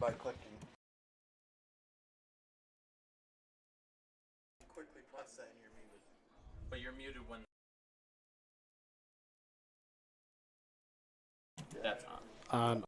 by clicking. Quickly press that and you're muted. But you're muted when that's on.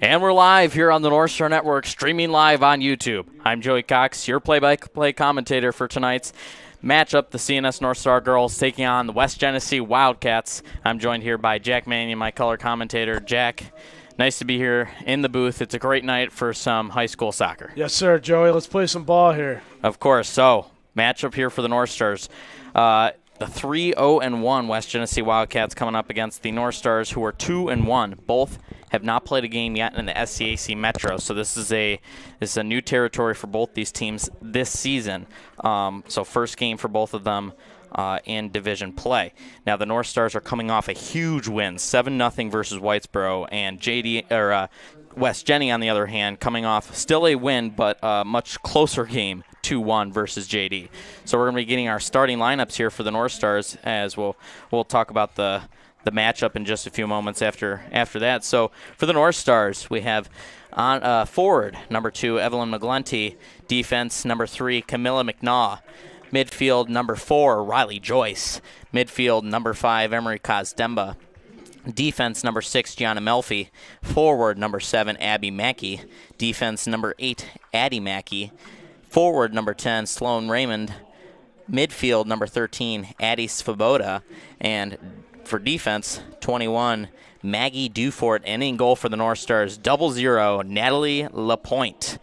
And we're live here on the Northstar Network, streaming live on YouTube. I'm Joey Cox, your play-by-play commentator for tonight's matchup. The CNS Northstar girls taking on the West Genesee Wildcats. I'm joined here by Jack Mannion, my color commentator. Jack, nice to be here in the booth. It's a great night for some high school soccer. Yes, sir, Joey. Let's play some ball here. Of course. So, matchup here for the Northstars. The 3-0-1 West Genesee Wildcats coming up against the Northstars, who are 2-1. Both have not played a game yet in the SCAC Metro, so this is a new territory for both these teams this season. So first game for both of them in division play. Now the Northstars are coming off a huge win, 7-0 versus Whitesboro, and West Jenny, on the other hand, coming off still a win, but a much closer game, 2-1 versus JD. So we're going to be getting our starting lineups here for the Northstars, as we'll talk about the matchup in just a few moments after that. So for the Northstars, we have on forward, number 2, Evelyn McGlenty. Defense, number 3, Camilla McNaw. Midfield, number 4, Riley Joyce. Midfield, number 5, Emery Kazdemba. Defense, number 6, Gianna Melfi. Forward, number 7, Abby Mackey. Defense, number 8, Addie Mackey. Forward, number 10, Sloan Raymond. Midfield, number 13, Addie Svoboda. And for defense, 21, Maggie Dufort. And in goal for the Northstars, 0-0, Natalie Lapointe.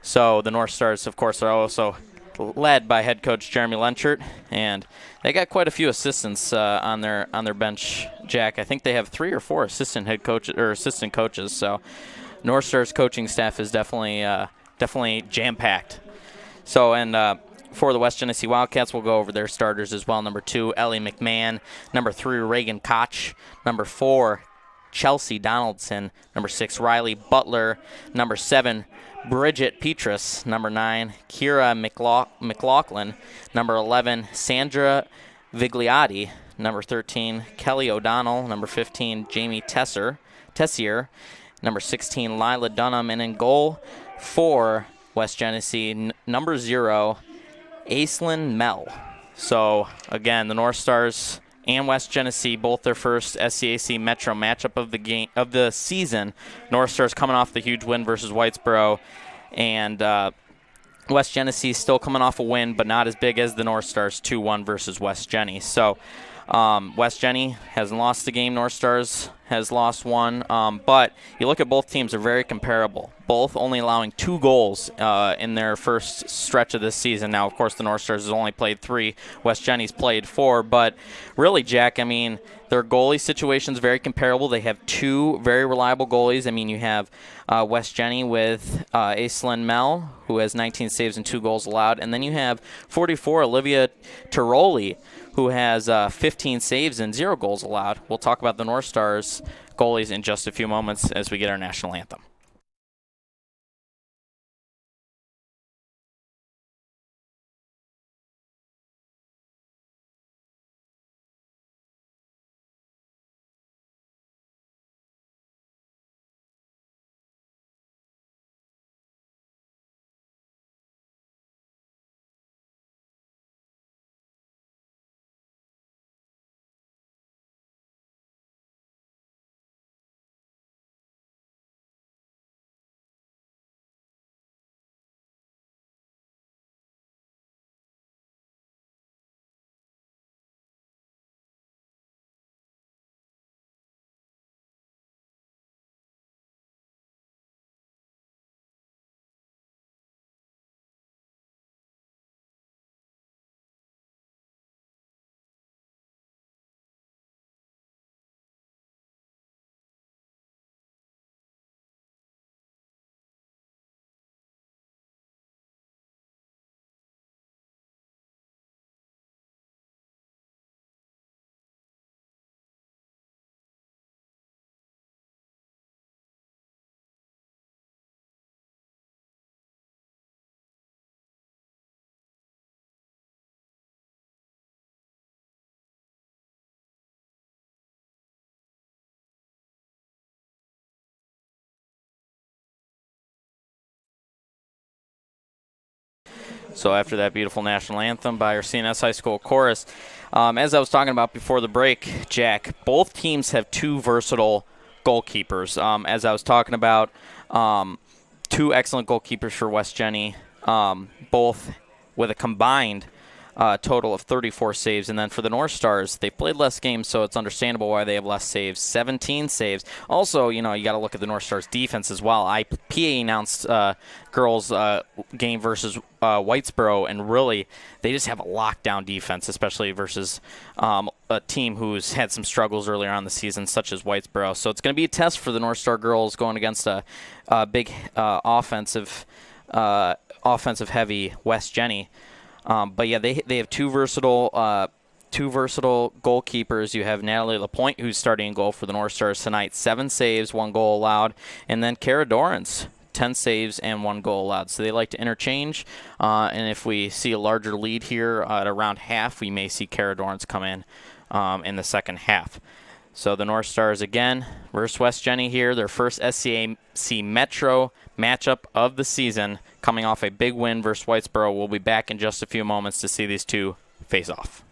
So the Northstars, of course, are also led by head coach Jeremy Lenchert, and they got quite a few assistants on their bench. Jack, I think they have 3 or 4 assistant coaches. So Northstars coaching staff is definitely jam-packed. So for the West Genesee Wildcats, we'll go over their starters as well. Number 2, Ellie McMahon. Number 3, Reagan Koch. Number 4, Chelsea Donaldson. Number 6, Riley Butler. Number 7, Bridget Petrus. Number 9, Kira McLaughlin. Number 11, Sandra Vigliotti. Number 13, Kelly O'Donnell. Number 15, Jamie Tessier. Number 16, Lila Dunham. And in goal for West Genesee, number 0, Aislinn Mell. So, again, the Northstars and West Genesee, both their first SCAC Metro matchup of the season. Northstars coming off the huge win versus Whitesboro, and West Genesee still coming off a win, but not as big as the Northstars, 2-1 versus West Jenny. So West Jenny hasn't lost the game. Northstars has lost one. But you look at both teams, they're very comparable. Both only allowing 2 goals in their first stretch of this season. Now, of course, the Northstars has only played 3. West Jenny's played 4. But really, Jack, I mean, their goalie situation is very comparable. They have 2 very reliable goalies. I mean, you have West Jenny with Aislinn Mell, who has 19 saves and 2 goals allowed. And then you have 44, Olivia Tiroli, who has 15 saves and 0 goals allowed. We'll talk about the Northstars goalies in just a few moments as we get our national anthem. So after that beautiful national anthem by our CNS High School chorus, as I was talking about before the break, Jack, both teams have 2 versatile goalkeepers. As I was talking about, 2 excellent goalkeepers for West Jenny, both with a combined total of 34 saves. And then for the North Stars, they played less games, so it's understandable why they have less saves. 17 saves. Also, you got to look at the North Stars' defense as well. IPA announced girls' game versus Whitesboro, and really, they just have a lockdown defense, especially versus a team who's had some struggles earlier on in the season, such as Whitesboro. So it's going to be a test for the North Star girls going against a big offensive-heavy West Jenny. But yeah, they have two versatile goalkeepers. You have Natalie Lapointe, who's starting in goal for the North Stars tonight. 7 saves, 1 goal allowed. And then Kara Dorrance, 10 saves and 1 goal allowed. So they like to interchange. And if we see a larger lead here at around half, we may see Kara Dorrance come in the second half. So the North Stars again versus West Jenny here, their first SCAC Metro matchup of the season, coming off a big win versus Whitesboro. We'll be back in just a few moments to see these two face off.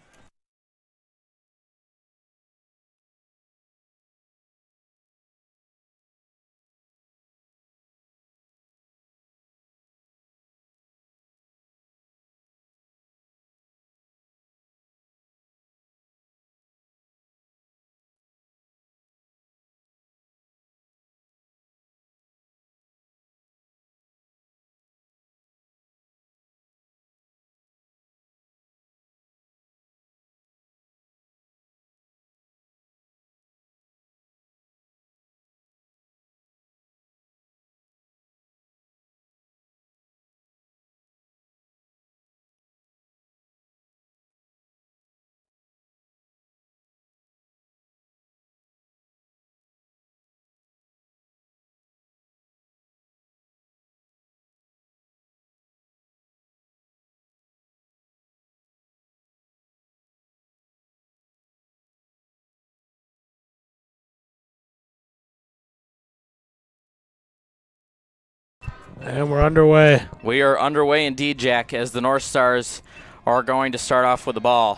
And we're underway. We are underway indeed, Jack, as the North Stars are going to start off with the ball.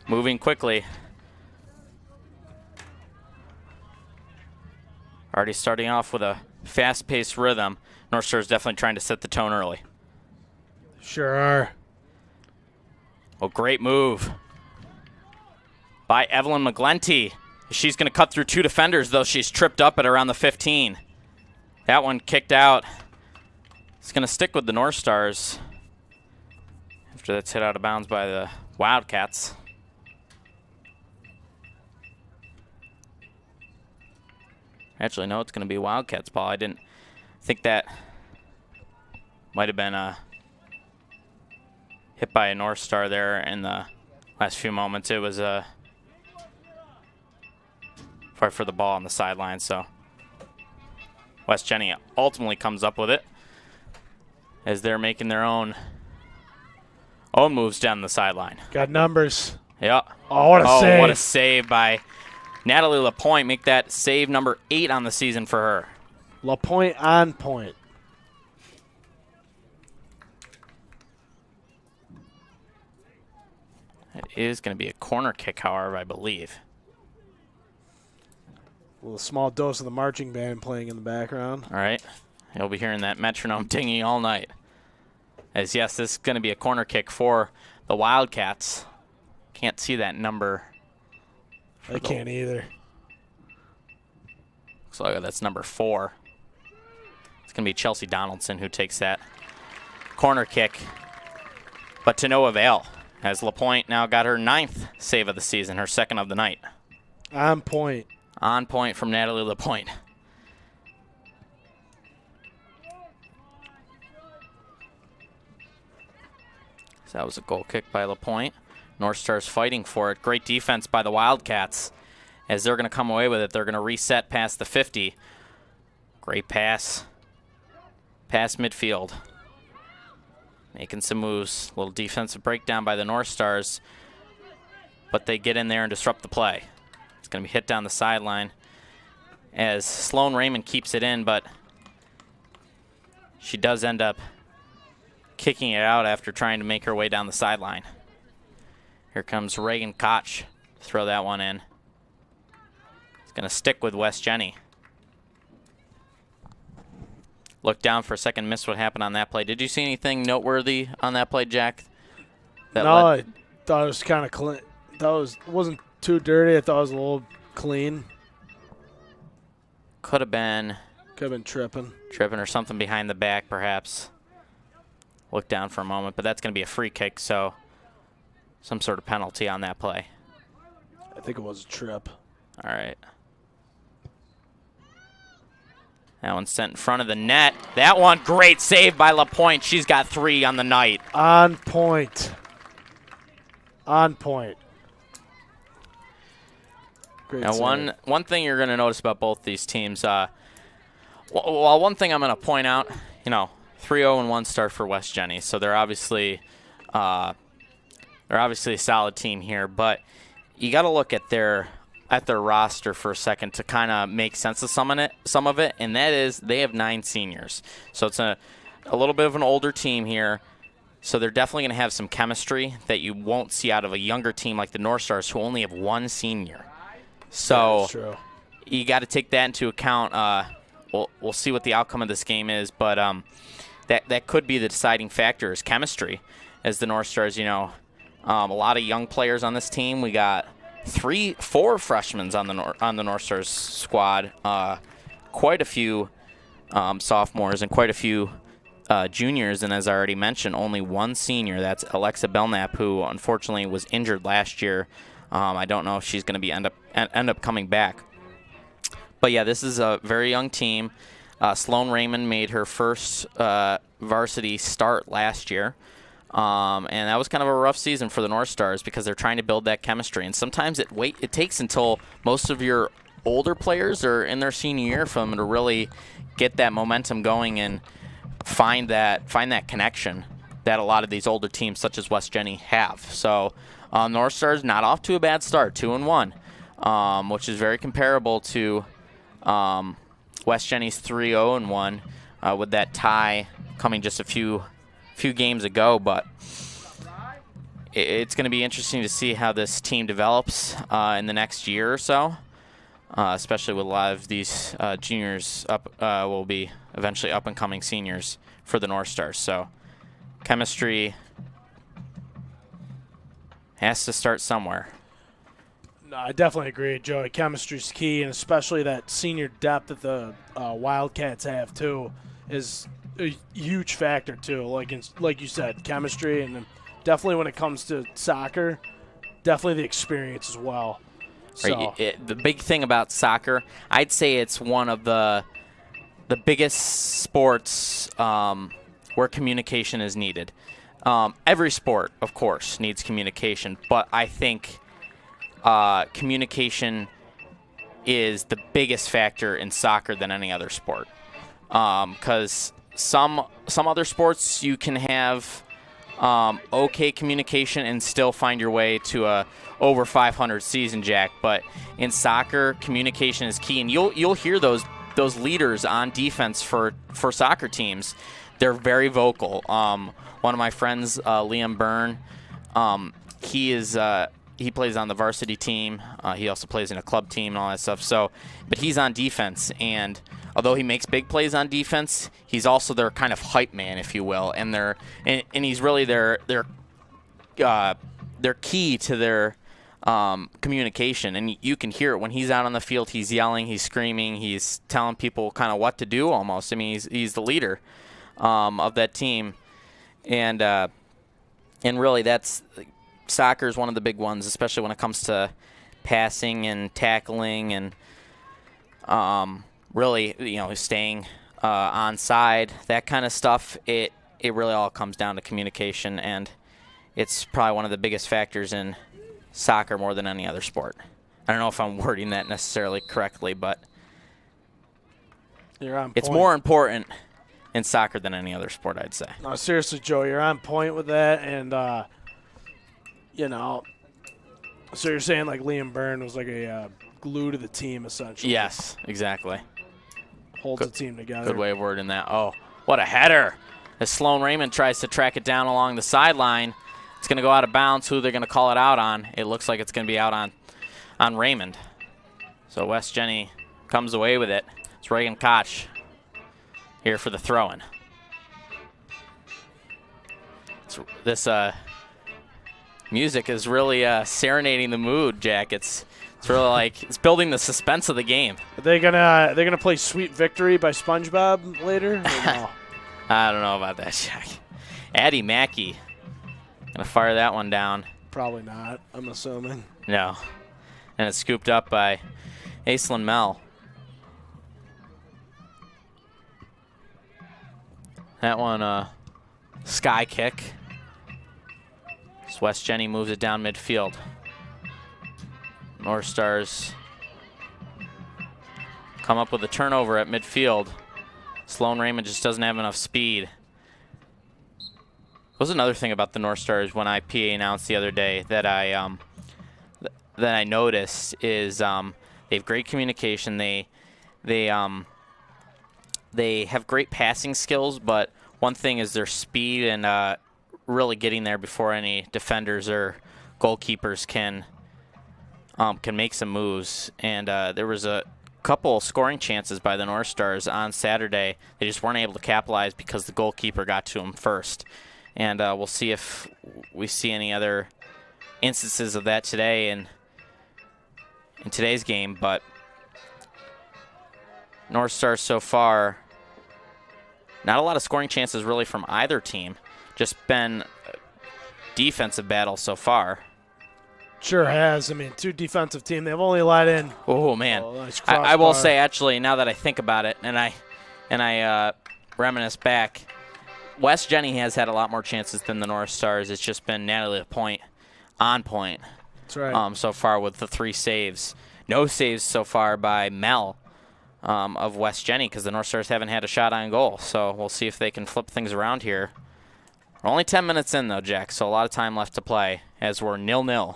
Moving quickly. Already starting off with a fast-paced rhythm. North Stars definitely trying to set the tone early. Sure are. Oh, great move by Evelyn McGlenty. She's going to cut through 2 defenders, though. She's tripped up at around the 15. That one kicked out. It's going to stick with the North Stars after that's hit out of bounds by the Wildcats. Actually, no, it's going to be Wildcats' ball. I didn't think that might have been hit by a North Star there in the last few moments. It was a fight for the ball on the sideline, so West Jenny ultimately comes up with it as they're making their own moves down the sideline. Got numbers. Yeah. Oh, what a save. What a save by Natalie Lapointe. Make that save number 8 on the season for her. Lapointe on point. It is going to be a corner kick, however, I believe. A little small dose of the marching band playing in the background. All right. You'll be hearing that metronome dinging all night. As, yes, this is going to be a corner kick for the Wildcats. Can't see that number. I can't either. Looks like that's number 4. It's going to be Chelsea Donaldson who takes that corner kick, but to no avail, as Lapointe now got her 9th save of the season, her 2nd of the night. On point. On point from Natalie Lapointe. So that was a goal kick by Lapointe. North Stars fighting for it. Great defense by the Wildcats. As they're going to come away with it, they're going to reset past the 50. Great pass. Past midfield. Making some moves. A little defensive breakdown by the North Stars. But they get in there and disrupt the play. It's going to be hit down the sideline as Sloan Raymond keeps it in, but she does end up kicking it out after trying to make her way down the sideline. Here comes Reagan Koch to throw that one in. It's Going to stick with West Jenny. Looked down for a second, missed what happened on that play. Did you see anything noteworthy on that play, Jack? No, I thought it was kind of clean. It wasn't too dirty. I thought it was a little clean. Could have been tripping. Tripping or something behind the back, perhaps. Looked down for a moment, but that's going to be a free kick, so some sort of penalty on that play. I think it was a trip. All right. That one's sent in front of the net. That one, great save by LaPointe. She's got 3 on the night. On point. On point. Great now, save. one thing you're going to notice about both these teams, well, one thing I'm going to point out, 3-0-1 start for West Jenny, so they're obviously a solid team here. But you got to look at their roster for a second to kind of make sense of some of it, and that is they have 9 seniors. So it's a little bit of an older team here. So they're definitely going to have some chemistry that you won't see out of a younger team like the North Stars, who only have 1 senior. So you got to take that into account. We'll see what the outcome of this game is, but that could be the deciding factor is chemistry. As the North Stars, a lot of young players on this team. We got 4 freshmen on the North Stars squad. Quite a few sophomores and quite a few juniors, and as I already mentioned, only 1 senior. That's Alexa Belknap, who unfortunately was injured last year. I don't know if she's going to be end up coming back. But yeah, this is a very young team. Sloan Raymond made her first varsity start last year. And that was kind of a rough season for the North Stars because they're trying to build that chemistry. And sometimes it takes until most of your older players are in their senior year for them to really get that momentum going and find that connection that a lot of these older teams such as West Jenny have. So North Stars not off to a bad start, 2-1, which is very comparable to West Jenny's 3-0-1 with that tie coming just a few games ago. But it's going to be interesting to see how this team develops in the next year or so, especially with a lot of these juniors will be eventually up-and-coming seniors for the North Stars. So chemistry has to start somewhere. No, I definitely agree, Joey. Chemistry's key, and especially that senior depth that the Wildcats have, too, is a huge factor, too. Like you said, chemistry, and then definitely when it comes to soccer, definitely the experience as well. So. Right. The big thing about soccer, I'd say it's one of the biggest sports where communication is needed. Every sport, of course, needs communication, but I think communication is the biggest factor in soccer than any other sport. Because some other sports you can have okay communication and still find your way to a over 500 season, Jack. But in soccer, communication is key, and you'll hear those leaders on defense for soccer teams. They're very vocal. One of my friends, Liam Byrne, he plays on the varsity team. He also plays in a club team and all that stuff. But he's on defense, and although he makes big plays on defense, he's also their kind of hype man, if you will, and he's really their key to their communication. And you can hear it when he's out on the field. He's yelling, he's screaming, he's telling people kind of what to do almost. I mean, he's the leader of that team, and really that's. Soccer is one of the big ones, especially when it comes to passing and tackling and really, staying onside, that kind of stuff. It really all comes down to communication, and it's probably one of the biggest factors in soccer more than any other sport. I don't know if I'm wording that necessarily correctly, but you're on point. It's more important in soccer than any other sport, I'd say. No, seriously, Joe, you're on point with that, and so you're saying like Liam Byrne was like a glue to the team, essentially. Yes, exactly. Holds the team together. Good way of wording that. Oh, what a header. As Sloan Raymond tries to track it down along the sideline, it's going to go out of bounds. Who they're going to call it out on? It looks like it's going to be out on Raymond. So West Jenny comes away with it. It's Reagan Koch here for the throw-in. This music is really serenading the mood, Jack. It's really like it's building the suspense of the game. Are they gonna play "Sweet Victory" by SpongeBob later? Or no? I don't know about that, Jack. Addie Mackey gonna fire that one down. Probably not. I'm assuming. No, and it's scooped up by Aislinn Mell. That one, sky kick. So West Jenny moves it down midfield. North Stars come up with a turnover at midfield. Sloan Raymond just doesn't have enough speed. That was another thing about the North Stars when I PA announced the other day that I noticed is they have great communication. They have great passing skills, but one thing is their speed and really getting there before any defenders or goalkeepers can make some moves. And there was a couple scoring chances by the North Stars on Saturday. They just weren't able to capitalize because the goalkeeper got to them first. And we'll see if we see any other instances of that today in today's game. But North Stars so far, not a lot of scoring chances really from either team. Just been a defensive battle so far. Sure has. I mean, two defensive team. They've only let in. Oh man, nice I will say actually, now that I think about it, and I reminisce back, West Jenny has had a lot more chances than the North Stars. It's just been Natalie LaPointe on point. That's right. So far with the 3 saves. No saves so far by Mel of West Jenny because the North Stars haven't had a shot on goal. So we'll see if they can flip things around here. We're only 10 minutes in though, Jack, so a lot of time left to play as we're 0-0.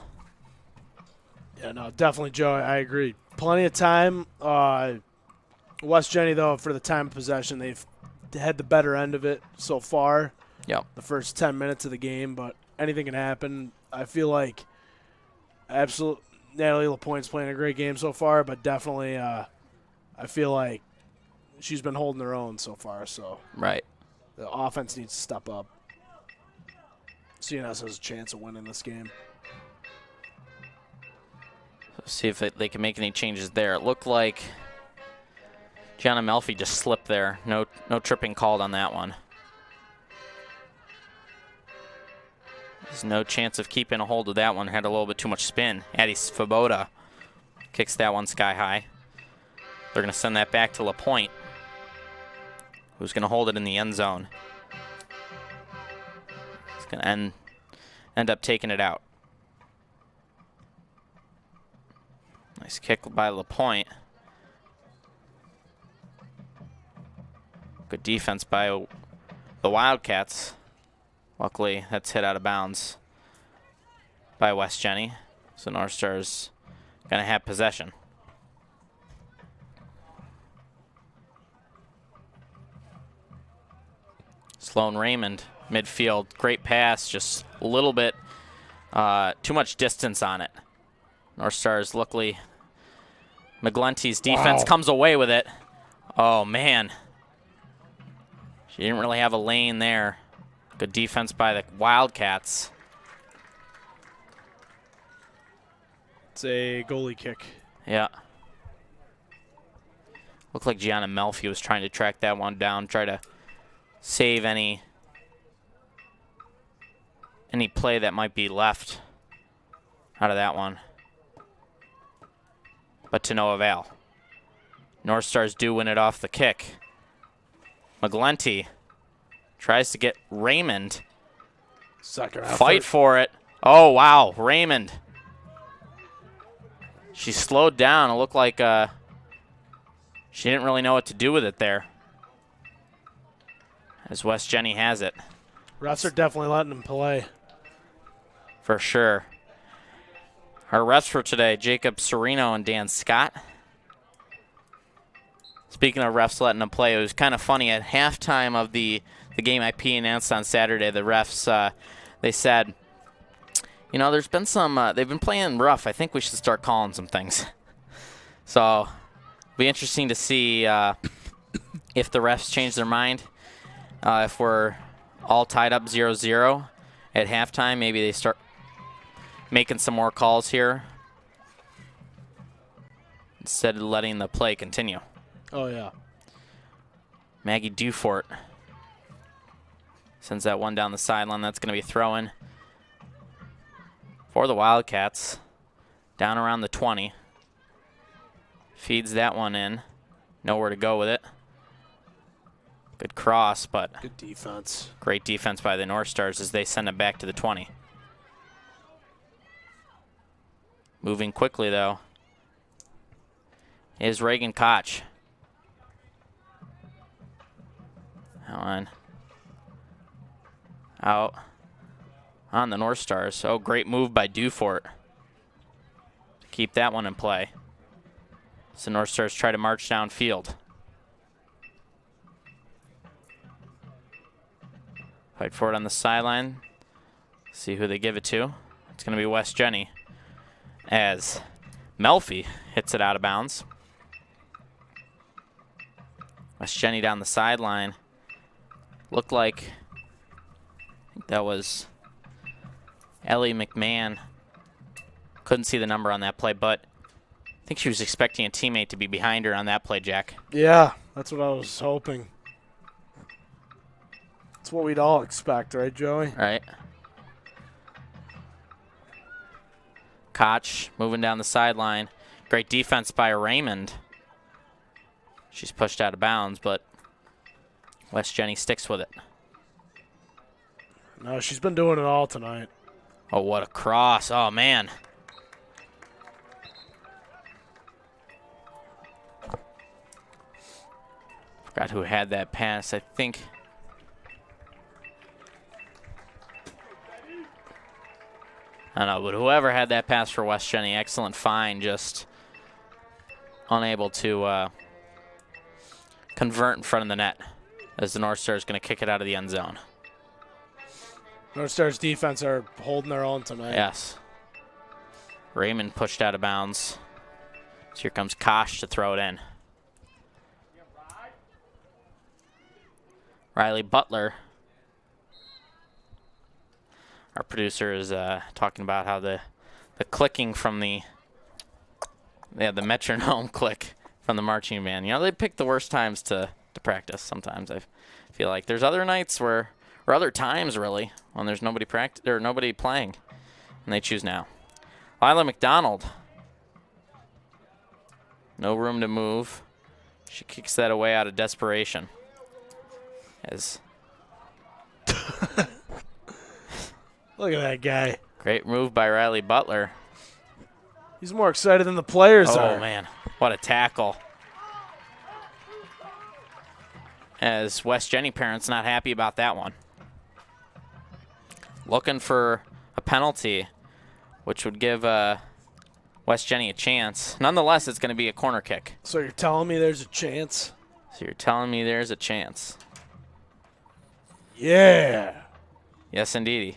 Yeah, no, definitely, Joe. I agree. Plenty of time. West Jenny, though, for the time of possession, they've had the better end of it so far. Yep. The first 10 minutes of the game, but anything can happen. I feel like Natalie LaPointe's playing a great game so far, but definitely I feel like she's been holding her own so far. So right. The offense needs to step up. CNS has a chance of winning this game. See if they can make any changes there. It looked like Gianna Melfi just slipped there. No tripping called on that one. There's no chance of keeping a hold of that one. Had a little bit too much spin. Addie Svoboda kicks that one sky high. They're going to send that back to LaPointe, who's going to hold it in the end zone. It's going to end up taking it out. Nice kick by LaPointe. Good defense by the Wildcats. Luckily, that's hit out of bounds by West Jenny. So North Stars going to have possession. Sloan Raymond, midfield. Great pass, just a little bit too much distance on it. North Stars, luckily, McGlinty's defense comes away with it. Oh, man. She didn't really have a lane there. Good defense by the Wildcats. It's a goalie kick. Yeah. Looked like Gianna Melfi was trying to track that one down, try to save any play that might be left out of that one. But to no avail. North Stars do win it off the kick. McGlinty tries to get Raymond. Second fight for it. Oh, wow. Raymond. She slowed down. It looked like she didn't really know what to do with it there. As West Jenny has it. Refs are definitely letting them play. For sure. Our refs for today, Jacob Serino and Dan Scott. Speaking of refs letting them play, it was kind of funny. At halftime of the game IP announced on Saturday, the refs, they said, you know, there's been some, they've been playing rough. I think we should start calling some things. So be interesting to see if the refs change their mind. If we're all tied up 0-0 at halftime, maybe they start making some more calls here instead of letting the play continue. Oh, yeah. Maggie Dufort sends that one down the sideline. That's going to be throwing for the Wildcats. Down around the 20. Feeds that one in. Nowhere to go with it. Good cross, but good defense. Great defense by the North Stars as they send it back to the 20. Moving quickly, though, is Reagan Koch. Out on the North Stars. Oh, great move by Dufort to keep that one in play. So North Stars try to march downfield. Fight for it on the sideline. See who they give it to. It's going to be West Jenny as Melfi hits it out of bounds. West Jenny down the sideline. Looked like that was Ellie McMahon. Couldn't see the number on that play, but I think she was expecting a teammate to be behind her on that play, Jack. Yeah, that's what I was hoping. That's what we'd all expect, right, Joey? Right. Koch moving down the sideline. Great defense by Raymond. She's pushed out of bounds, but West Jenny sticks with it. No, she's been doing it all tonight. Oh, what a cross. Oh, man. Forgot who had that pass. I think I don't know, but whoever had that pass for West Jenny, excellent find, just unable to convert in front of the net as the North Star is going to kick it out of the end zone. North Star's defense are holding their own tonight. Yes. Raymond pushed out of bounds. So here comes Kosh to throw it in. Riley Butler, our producer, is talking about how the clicking from the metronome click from the marching band. You know, they pick the worst times to practice sometimes. I feel like there's other nights or other times really, when there's nobody nobody playing, and they choose now. Lila McDonald, no room to move. She kicks that away out of desperation. Look at that guy. Great move by Riley Butler. He's more excited than the players are. Oh, man. What a tackle. As West Jenny parents not happy about that one. Looking for a penalty, which would give West Jenny a chance. Nonetheless, it's going to be a corner kick. So you're telling me there's a chance? So you're telling me there's a chance. Yeah. Yes, indeedy.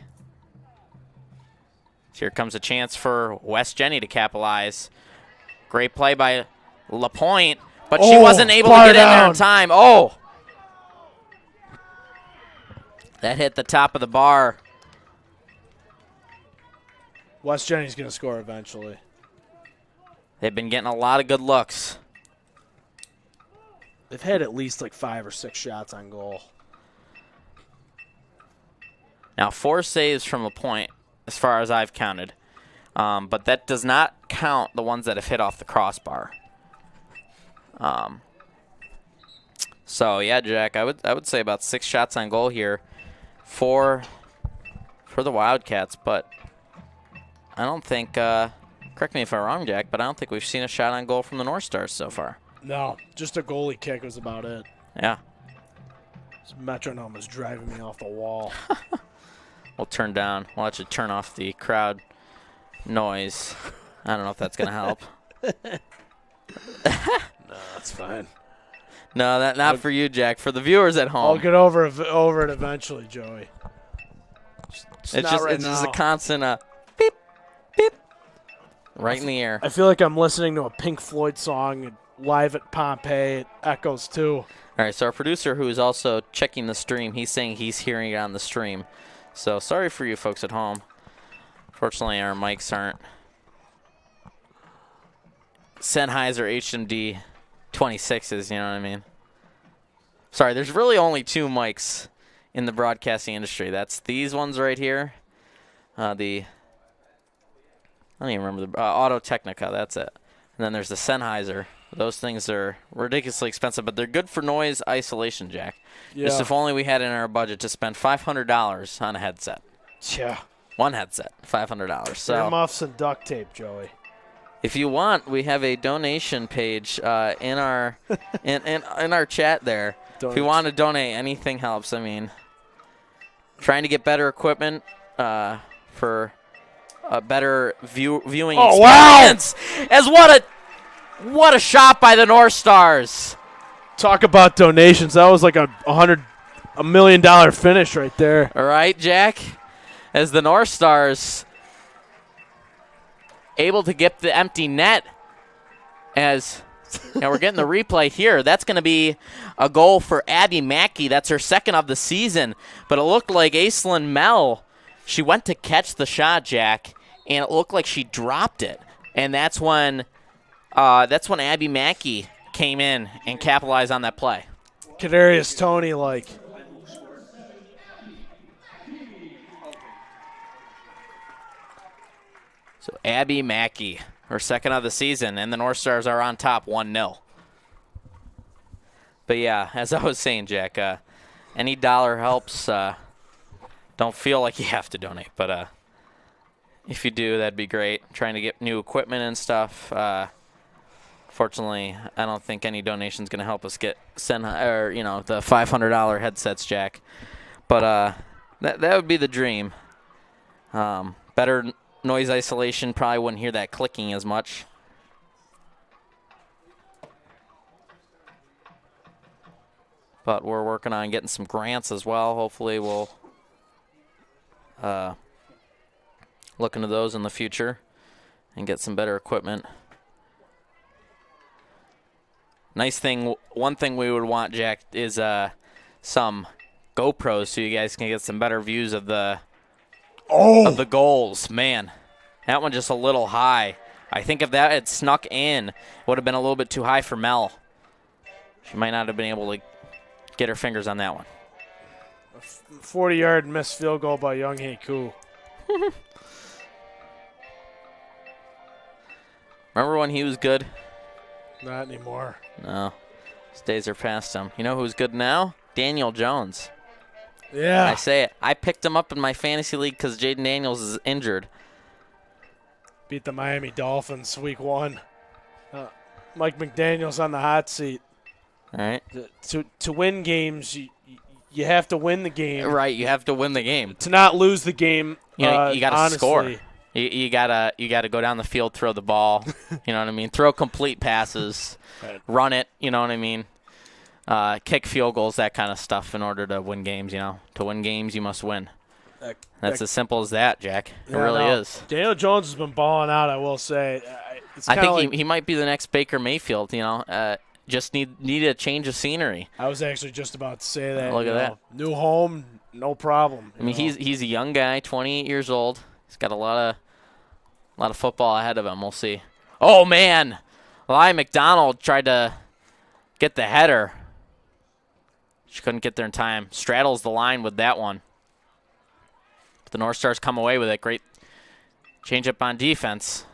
Here comes a chance for West Jenny to capitalize. Great play by LaPointe, but she wasn't able to get in there in time. Oh! That hit the top of the bar. West Jenny's going to score eventually. They've been getting a lot of good looks. They've had at least like 5 or 6 shots on goal. Now, 4 saves from LaPointe, as far as I've counted. But that does not count the ones that have hit off the crossbar. So, yeah, Jack, I would say about 6 shots on goal here for the Wildcats. But I don't think, correct me if I'm wrong, Jack, but I don't think we've seen a shot on goal from the North Stars so far. No, just a goalie kick was about it. Yeah. This metronome is driving me off the wall. We'll turn down. We'll actually turn off the crowd noise. I don't know if that's going to help. No, that's fine. No, not for you, Jack. For the viewers at home. I'll get over it eventually, Joey. It's just a constant beep, beep. right in the air. I feel like I'm listening to a Pink Floyd song live at Pompeii. It echoes too. All right, so our producer, who is also checking the stream, he's saying he's hearing it on the stream. So sorry for you folks at home. Fortunately, our mics aren't Sennheiser HMD 26s, you know what I mean? Sorry, there's really only 2 mics in the broadcasting industry. That's these ones right here. I don't even remember the Audio-Technica, that's it. And then there's the Sennheiser. Those things are ridiculously expensive, but they're good for noise isolation, Jack. Yeah. Just if only we had in our budget to spend $500 on a headset. Yeah. One headset, $500. So Earmuffs and duct tape, Joey. if you want, we have a donation page in our in our chat there. If you want to donate, anything helps. I mean, trying to get better equipment for a better viewing experience. As what a shot by the North Stars. Talk about donations. That was like $1 million finish right there. All right, Jack. As the North Stars able to get the empty net. As we're getting the replay here. That's going to be a goal for Abby Mackey. That's her second of the season. But it looked like Aislinn Mell, she went to catch the shot, Jack, and it looked like she dropped it. And that's when Abby Mackey came in and capitalized on that play. Kadarius Toney, like. So Abby Mackey, her second of the season, and the North Stars are on top 1-0. But yeah, as I was saying, Jack, any dollar helps. Don't feel like you have to donate, but if you do, that'd be great. Trying to get new equipment and stuff. Fortunately, I don't think any donation's going to help us get the $500 headsets, Jack. But that would be the dream. Better noise isolation, probably wouldn't hear that clicking as much. But we're working on getting some grants as well. Hopefully we'll look into those in the future and get some better equipment. Nice thing, one thing we would want, Jack, is some GoPros so you guys can get some better views of the of the goals. Man, that one just a little high. I think if that had snuck in, it would have been a little bit too high for Mel. She might not have been able to get her fingers on that one. A 40-yard missed field goal by Young Hee Koo. Remember when he was good? Not anymore. No. His days are past him. You know who's good now? Daniel Jones. Yeah. I say it. I picked him up in my fantasy league because Jaden Daniels is injured. Beat the Miami Dolphins week 1. Mike McDaniel's on the hot seat. All right. To win games, you have to win the game. Right, you have to win the game. To not lose the game, you got to score. Honestly. You gotta go down the field, throw the ball. You know what I mean? Throw complete passes, Right. Run it. You know what I mean? Kick field goals, that kind of stuff, in order to win games. You know, to win games, you must win. That's as simple as that, Jack. It really is. Daniel Jones has been balling out, I will say. I think he might be the next Baker Mayfield. You know, just need a change of scenery. I was actually just about to say that. Look at that. New home, no problem. I mean, he's a young guy, 28 years old. He's got a lot of football ahead of him. We'll see. Oh man, Eli McDonald tried to get the header. She couldn't get there in time. Straddles the line with that one. But the North Stars come away with it. Great change up on defense.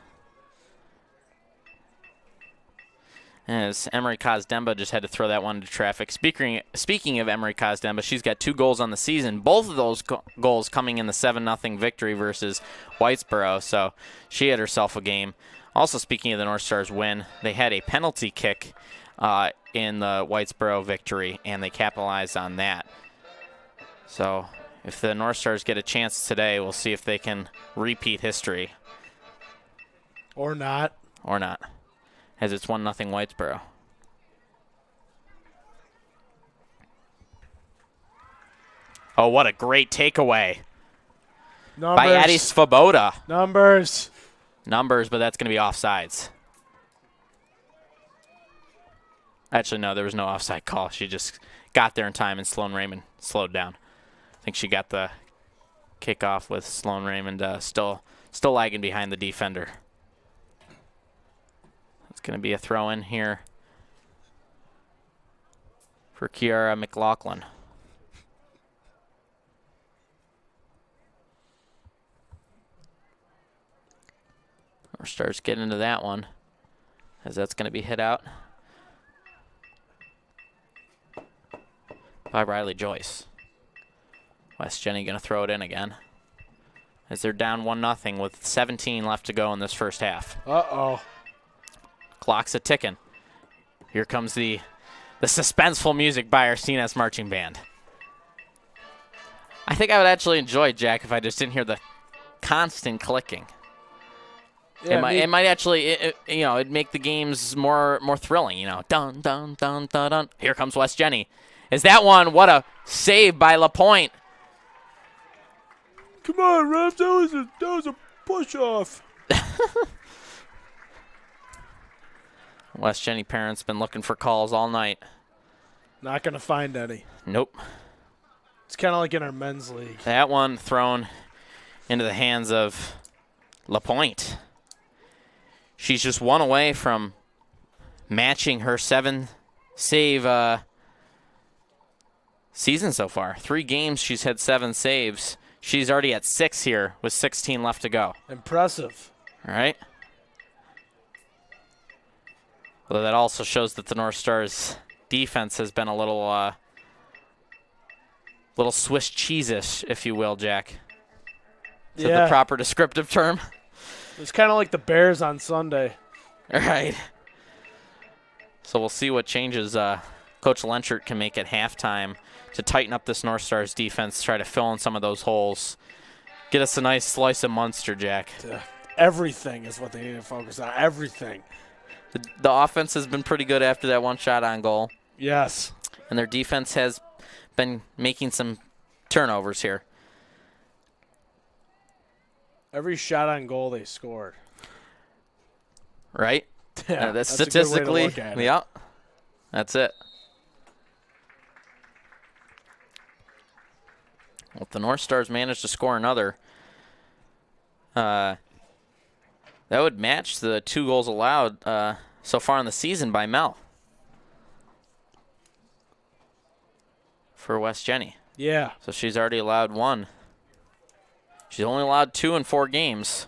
As Emery Kazdemba just had to throw that one into traffic. Speaking of Emery Kazdemba, she's got 2 goals on the season. Both of those goals coming in the 7-0 victory versus Whitesboro. So she had herself a game. Also, speaking of the North Stars win, they had a penalty kick in the Whitesboro victory, and they capitalized on that. So if the North Stars get a chance today, we'll see if they can repeat history. Or not. Or not. As it's 1-0 Whitesboro. Oh, what a great takeaway by Addie Svoboda. Numbers. numbers, but that's going to be offsides. Actually, no, there was no offside call. She just got there in time, and Sloan Raymond slowed down. I think she got the kickoff with Sloan Raymond still lagging behind the defender. It's going to be a throw-in here for Kiara McLaughlin. Northstars get into that one, as that's going to be hit out by Riley Joyce. West Jenny going to throw it in again, as they're down 1-0 with 17 left to go in this first half. Uh-oh. Clock's a ticking. Here comes the suspenseful music by our CNS marching band. I think I would actually enjoy, Jack, if I just didn't hear the constant clicking. Yeah, it might actually, it'd make the games more thrilling. You know, dun dun dun dun dun. Here comes West Jenny. Is that one? What a save by LaPointe. Come on, ref. That was a push off. West Jenny parents been looking for calls all night. Not gonna find any. Nope. It's kind of like in our men's league. That one thrown into the hands of LaPointe. She's just one away from matching her 7-save season so far. 3 games, she's had 7 saves. She's already at 6 here with 16 left to go. Impressive. All right. Although that also shows that the North Stars defense has been a little Swiss cheese-ish, if you will, Jack. Is that the proper descriptive term? It's kind of like the Bears on Sunday. All right. So we'll see what changes Coach Lenchert can make at halftime to tighten up this North Stars defense, try to fill in some of those holes. Get us a nice slice of Munster, Jack. Everything is what they need to focus on. Everything. The offense has been pretty good after that one shot on goal. Yes. And their defense has been making some turnovers here. Every shot on goal they scored. Right? Yeah, that's a good way to statistically, look at it. yeah, that's it. Well, if the North Stars manage to score another, that would match the 2 goals allowed so far in the season by Mel for West Jenny. Yeah. So she's already allowed 1. She's only allowed 2 in 4 games.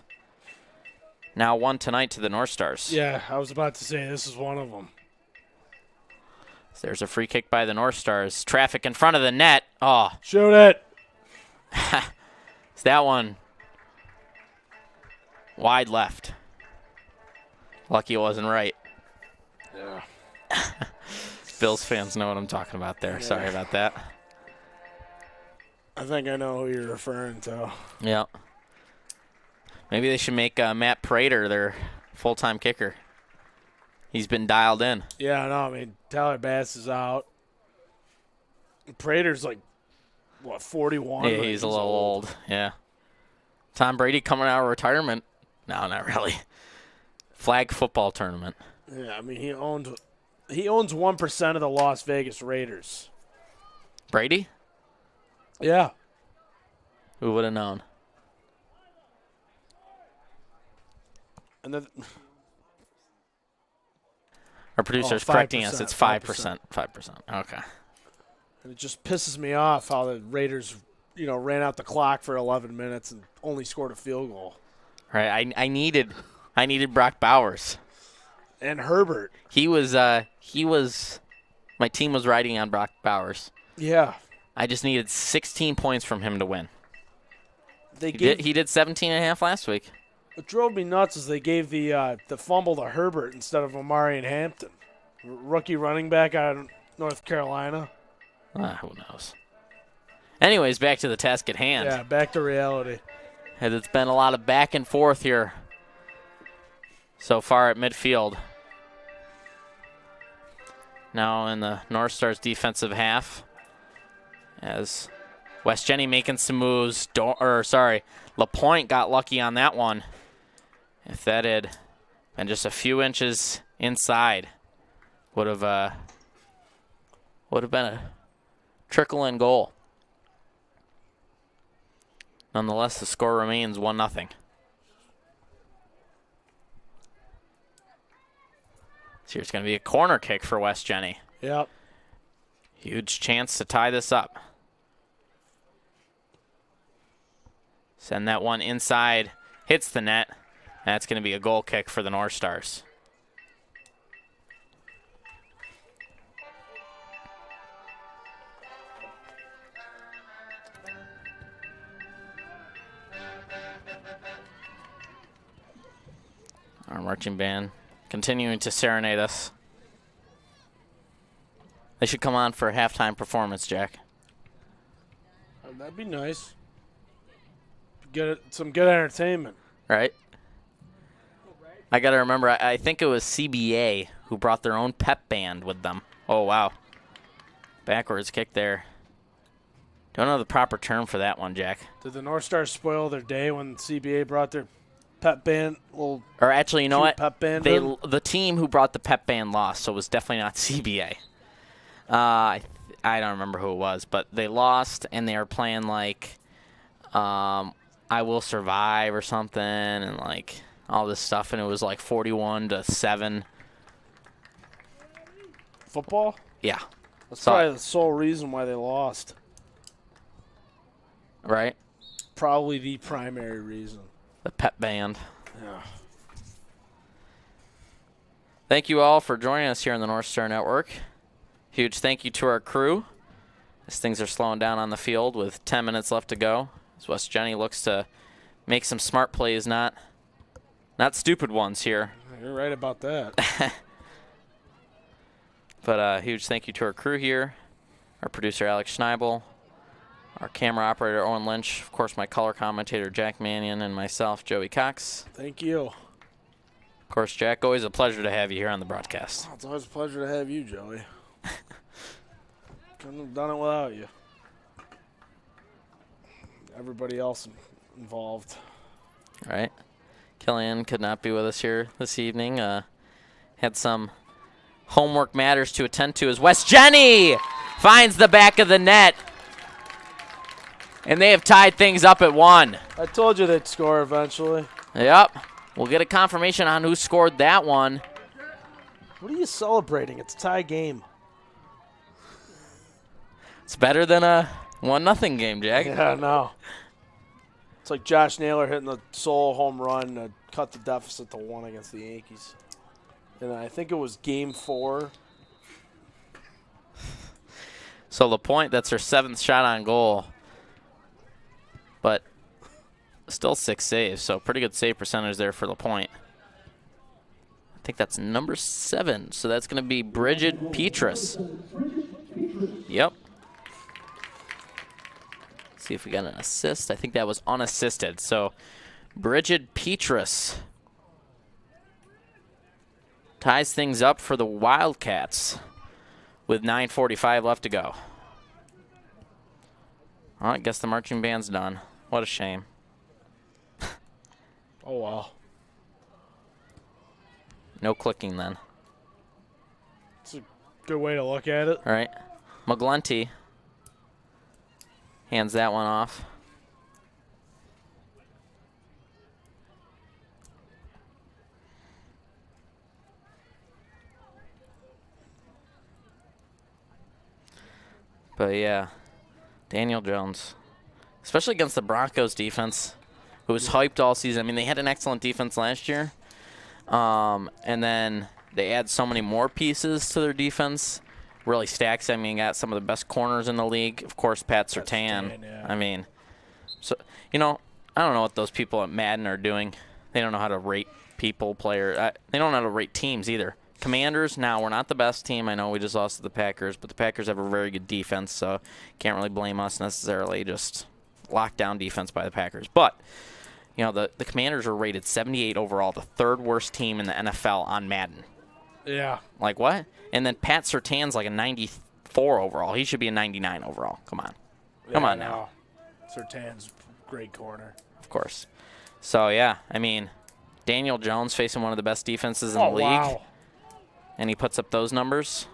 Now 1 tonight to the North Stars. Yeah, I was about to say this is one of them. So there's a free kick by the North Stars. Traffic in front of the net. Oh. Shoot it. It's that one wide left. Lucky it wasn't right. Yeah. Bills fans know what I'm talking about there. Yeah. Sorry about that. I think I know who you're referring to. Yeah. Maybe they should make Matt Prater their full-time kicker. He's been dialed in. Yeah, no, I mean, Tyler Bass is out. Prater's like, what, 41? Yeah, he's a little old. Yeah. Tom Brady coming out of retirement. No, not really. Flag football tournament. Yeah, I mean, he owns 1% of the Las Vegas Raiders. Brady? Yeah. Who would have known? And then Our producer's correcting us. It's 5%. 5%. Okay. And it just pisses me off how the Raiders, ran out the clock for 11 minutes and only scored a field goal. Right. I needed Brock Bowers. And Herbert. He was my team was riding on Brock Bowers. Yeah. I just needed 16 points from him to win. He did 17.5 last week. What drove me nuts is they gave the fumble to Herbert instead of Omari and Hampton. Rookie running back out of North Carolina. Who knows? Anyways, back to the task at hand. Yeah, back to reality. And it's been a lot of back and forth here so far at midfield. Now in the North Stars defensive half, as West Jenny making some moves. LaPointe got lucky on that one. If that had been just a few inches inside, would have been a trickle-in goal. Nonetheless, the score remains 1-0. So here's going to be a corner kick for West Genny. Yep. Huge chance to tie this up. Send that one inside, hits the net. That's going to be a goal kick for the North Stars. Our marching band continuing to serenade us. They should come on for a halftime performance, Jack. That'd be nice. Get some good entertainment. Right? I got to remember, I think it was CBA who brought their own pep band with them. Oh, wow. Backwards kick there. Don't know the proper term for that one, Jack. Did the North Stars spoil their day when CBA brought their pep band? Or actually, you know what? Pep band The team who brought the pep band lost, so it was definitely not CBA. I don't remember who it was, but they lost, and they were playing like I Will Survive or something, and like all this stuff, and it was like 41-7. Football? Yeah. That's probably the sole reason why they lost. Right? Probably the primary reason. The pep band. Yeah. Thank you all for joining us here on the Northstar Network. Huge thank you to our crew as things are slowing down on the field with 10 minutes left to go. As West Genny looks to make some smart plays, not stupid ones here. You're right about that. But huge thank you to our crew here, our producer Alex Schneible, our camera operator Owen Lynch, of course my color commentator Jack Mannion, and myself, Joey Cox. Thank you. Of course, Jack, always a pleasure to have you here on the broadcast. It's always a pleasure to have you, Joey. Couldn't have done it without you. Everybody else involved. All right. Killian could not be with us here this evening. Had some homework matters to attend to as West Genny finds the back of the net. And they have tied things up at 1. I told you they'd score eventually. Yep. We'll get a confirmation on who scored that one. What are you celebrating? It's a tie game. It's better than a 1-0 game, Jack. Yeah, no. It's like Josh Naylor hitting the solo home run to cut the deficit to 1 against the Yankees. And I think it was game 4. So LaPointe, that's her 7th shot on goal. But still 6 saves, so pretty good save percentage there for LaPointe. I think that's number 7, so that's going to be Bridget Petrus. Yep. See if we got an assist. I think that was unassisted. So Bridget Petrus ties things up for the Wildcats with 9:45 left to go. Well, I guess the marching band's done. What a shame. Oh, well. No clicking then. It's a good way to look at it. All right. McGlinty hands that one off. But yeah, Daniel Jones, especially against the Broncos defense, who was hyped all season. I mean, they had an excellent defense last year, and then they add so many more pieces to their defense. Really stacks. I mean, got some of the best corners in the league. Of course, Pat Surtain. Yeah. I mean, so I don't know what those people at Madden are doing. They don't know how to rate people, players. They don't know how to rate teams either. Commanders, now we're not the best team. I know we just lost to the Packers, but the Packers have a very good defense, so can't really blame us necessarily. Just lockdown defense by the Packers. But the Commanders are rated 78 overall, the 3rd worst team in the NFL on Madden. Yeah. Like what? And then Pat Surtain's like a 94 overall. He should be a 99 overall. Come on. Come on now. Surtain's great corner. Of course. So, yeah, I mean, Daniel Jones facing one of the best defenses in the league. Wow. And he puts up those numbers.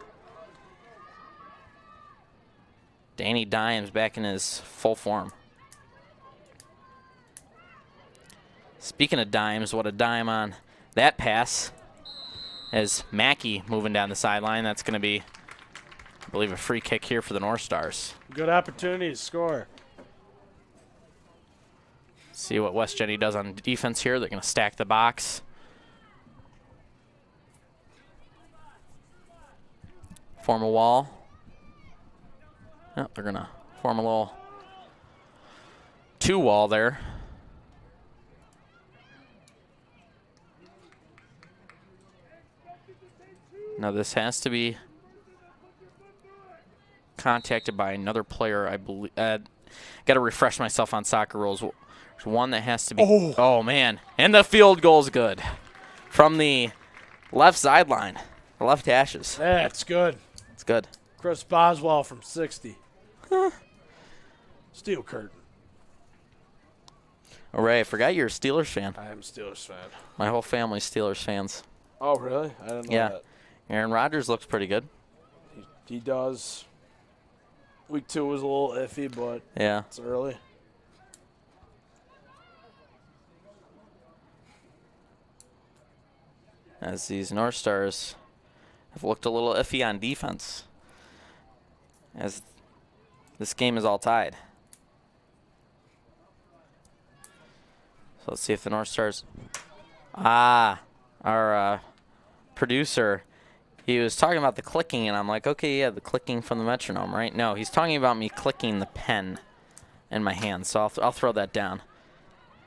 Danny Dimes back in his full form. Speaking of dimes, what a dime on that pass. As Mackey moving down the sideline, that's going to be, I believe, a free kick here for the North Stars. Good opportunity to score. See what West Jenny does on defense here. They're going to stack the box. Form a wall. Yep, they're going to form a little two-wall there. Now this has to be contacted by another player, I believe. Got to refresh myself on soccer rules. There's one that has to be. Oh, man. And the field goal's good. From the left sideline. The left hashes. That's good. It's good. Chris Boswell from 60. Steel curtain. All right, I forgot you're a Steelers fan. I am a Steelers fan. My whole family's Steelers fans. Oh, really? I didn't know that. Aaron Rodgers looks pretty good. He does. Week 2 was a little iffy, but Yeah. it's early. As these North Stars have looked a little iffy on defense. As this game is all tied. So let's see if the North Stars. Our producer, he was talking about the clicking, and I'm like, okay, yeah, the clicking from the metronome, right? No, he's talking about me clicking the pen in my hand, so I'll throw that down.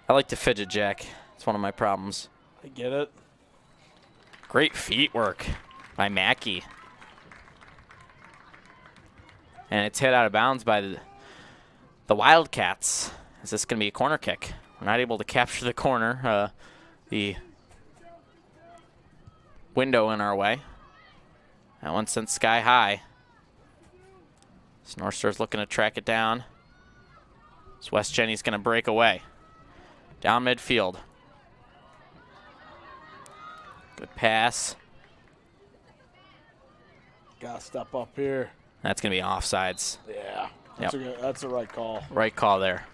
I like to fidget, Jack. It's one of my problems. I get it. Great feet work by Mackey. And it's hit out of bounds by the Wildcats. Is this going to be a corner kick? We're not able to capture the corner. The window in our way. That one sent sky high. So North Star's looking to track it down. So West Jenny's going to break away. Down midfield. Good pass. Gotta step up here. That's going to be offsides. Yeah. Yep. That's a right call. Right call there.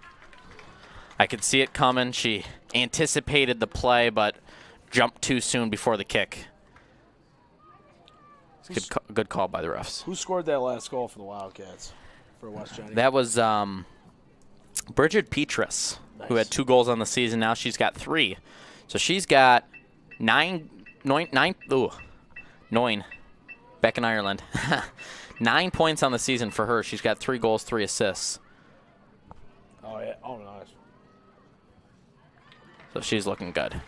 I could see it coming. She anticipated the play, but jumped too soon before the kick. Good call by the refs. Who scored that last goal for the Wildcats for West Jenny? That was Bridget Petrus, who had 2 goals on the season. Now she's got 3. So she's got 9 back in Ireland. 9 points on the season for her. She's got 3 goals, 3 assists. Oh, yeah. Oh, nice. So she's looking good.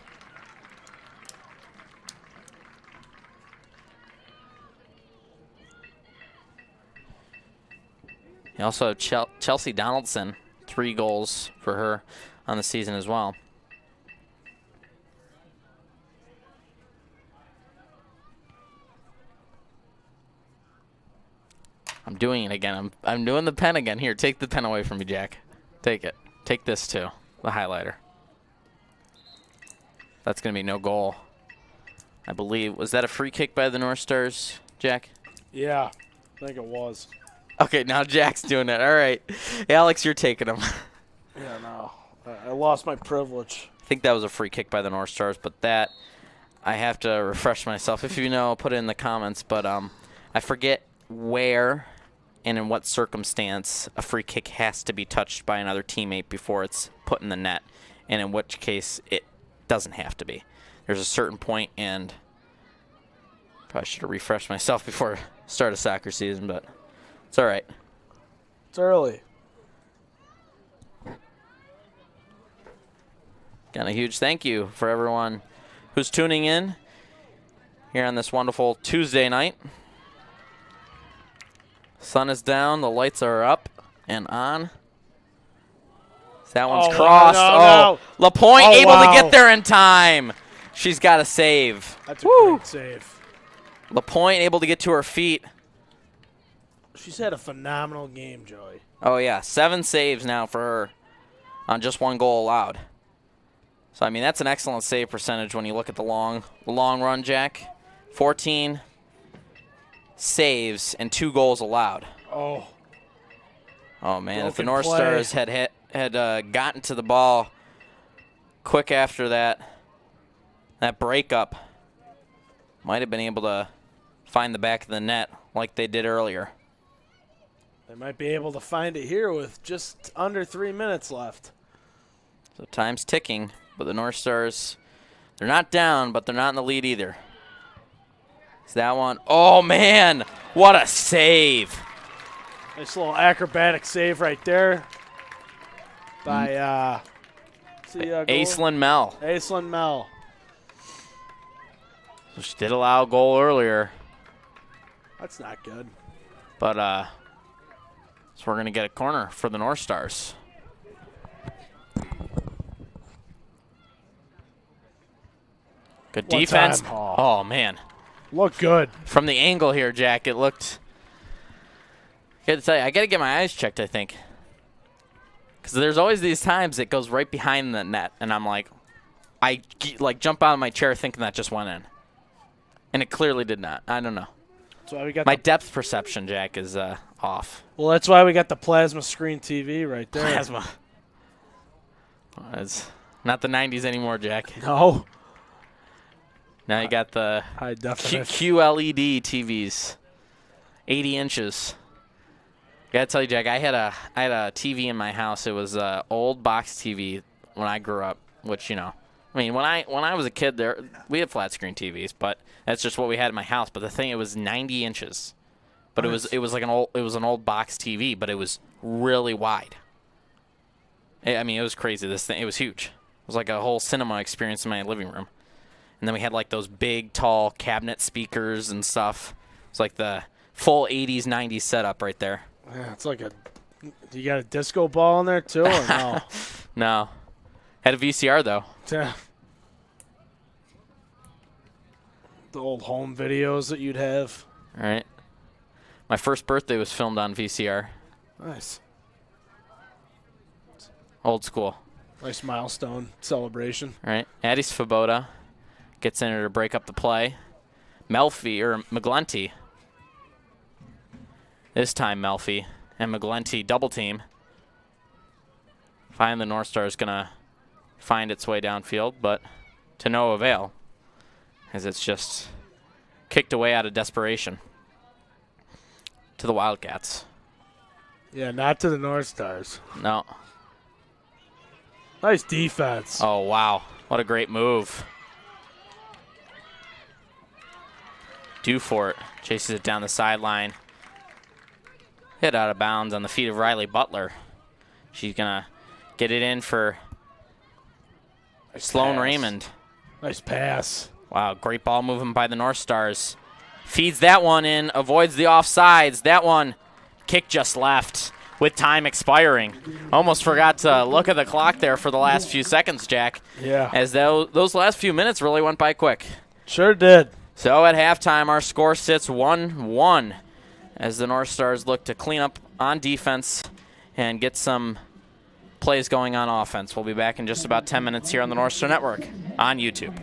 You also have Chelsea Donaldson, 3 goals for her on the season as well. I'm doing it again. I'm doing the pen again. Here, take the pen away from me, Jack. Take it. Take this too, the highlighter. That's going to be no goal. I believe. Was that a free kick by the North Stars, Jack? Yeah, I think it was. Okay, now Jack's doing it. All right. Alex, you're taking him. Yeah, no. I lost my privilege. I think that was a free kick by the North Stars, but that I have to refresh myself. If you know, put it in the comments. But I forget where and in what circumstance a free kick has to be touched by another teammate before it's put in the net, and in which case it doesn't have to be. There's a certain point, and probably should have refreshed myself before start of soccer season, but it's all right. It's early. Got a huge thank you for everyone who's tuning in here on this wonderful Tuesday night. Sun is down, the lights are up and on. That one's crossed. No. LaPointe able to get there in time. She's got a save. That's a great save. LaPointe able to get to her feet. She's had a phenomenal game, Joey. Oh, yeah. 7 saves now for her on just 1 goal allowed. So, I mean, that's an excellent save percentage when you look at the long run, Jack. 14 saves and 2 goals allowed. Oh. Oh, man, if the Broken North play. Stars had gotten to the ball quick after that breakup, might have been able to find the back of the net like they did earlier. They might be able to find it here with just under 3 minutes left. So time's ticking, but the North Stars, they're not down, but they're not in the lead either. Is that one? Oh, man, what a save. Nice little acrobatic save right there by Aislinn Mell. Aislinn Mell. So she did allow a goal earlier, That's not good. but so we're going to get a corner for the North Stars. Good One defense. time. Oh, man. Look good. From the angle here, Jack, it looked. I got to tell you, I got to get my eyes checked, I think. Because there's always these times it goes right behind the net, and I'm like, I jump out of my chair thinking that just went in. And it clearly did not. I don't know. That's why we got My depth perception, Jack, is off. Well, that's why we got the plasma screen TV right there. Plasma. It's not the 90s anymore, Jack. No. Now you got the High definition. QLED TVs, 80 inches. Gotta tell you, Jack, I had a TV in my house. It was an old box TV when I grew up, which, you know, I mean, when I was a kid, we had flat screen TVs, but that's just what we had in my house. But the thing, it was 90 inches, but Nice. it was an old box TV, but it was really wide. I mean, it was crazy. This thing, it was huge. It was like a whole cinema experience in my living room. And then we had like those big, tall cabinet speakers and stuff. It's like the full 80s, 90s setup right there. Yeah, it's like you got a disco ball in there too, or no? No. Had a VCR, though. Yeah. The old home videos that you'd have. All right. My first birthday was filmed on VCR. Nice. Old school. Nice milestone celebration. All right. Addie Svoboda gets in there to break up the play. McGlenty. This time Melfi and McGlenty double team. Finally, the North Star is going to find its way downfield, but to no avail, as it's just kicked away out of desperation to the Wildcats. Yeah, not to the North Stars. No. Nice defense. Oh, wow. What a great move. Dufort chases it down the sideline. Hit out of bounds on the feet of Riley Butler. She's going to get it in for Nice Sloan pass. Raymond. Nice pass. Wow, great ball movement by the North Stars. Feeds that one in, avoids the offsides. That one, kick just left with time expiring. Almost forgot to look at the clock there for the last few seconds, Jack. Yeah. As those last few minutes really went by quick. Sure did. So at halftime, our score sits 1-1 as the North Stars look to clean up on defense and get some plays going on offense. We'll be back in just about 10 minutes here on the Northstar Network on YouTube.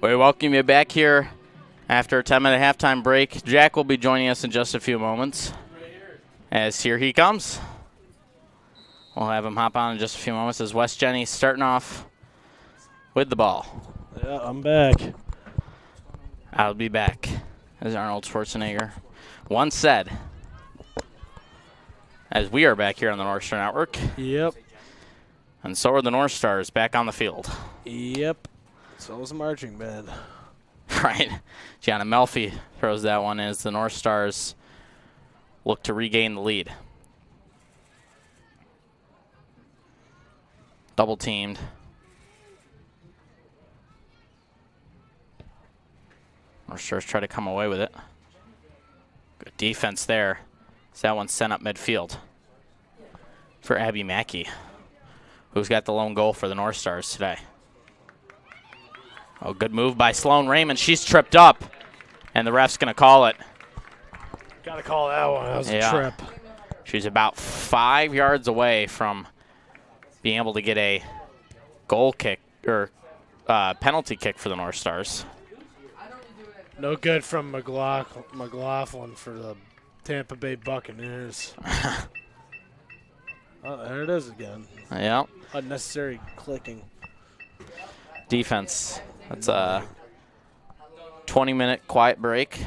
We welcome you back here after a 10-minute halftime break. Jack will be joining us in just a few moments. As here he comes. We'll have him hop on in just a few moments as West Jenny starting off with the ball. Yeah, I'm back. I'll be back, as Arnold Schwarzenegger once said. As we are back here on the Northstar Network. Yep. And so are the North Stars back on the field. Yep. So is the marching band. Right. Gianna Melfi throws that one as the North Stars look to regain the lead. Double teamed. North Stars try to come away with it. Good defense there. So that one's sent up midfield for Abby Mackey, who's got the lone goal for the North Stars today. Oh, good move by Sloan Raymond. She's tripped up, and the ref's going to call it. Got to call that one. That was a trip. She's about 5 yards away from being able to get a goal kick or penalty kick for the North Stars. No good from McLaughlin for the Tampa Bay Buccaneers. Oh, there it is again. Yeah. Unnecessary clicking. Defense. That's a 20-minute quiet break.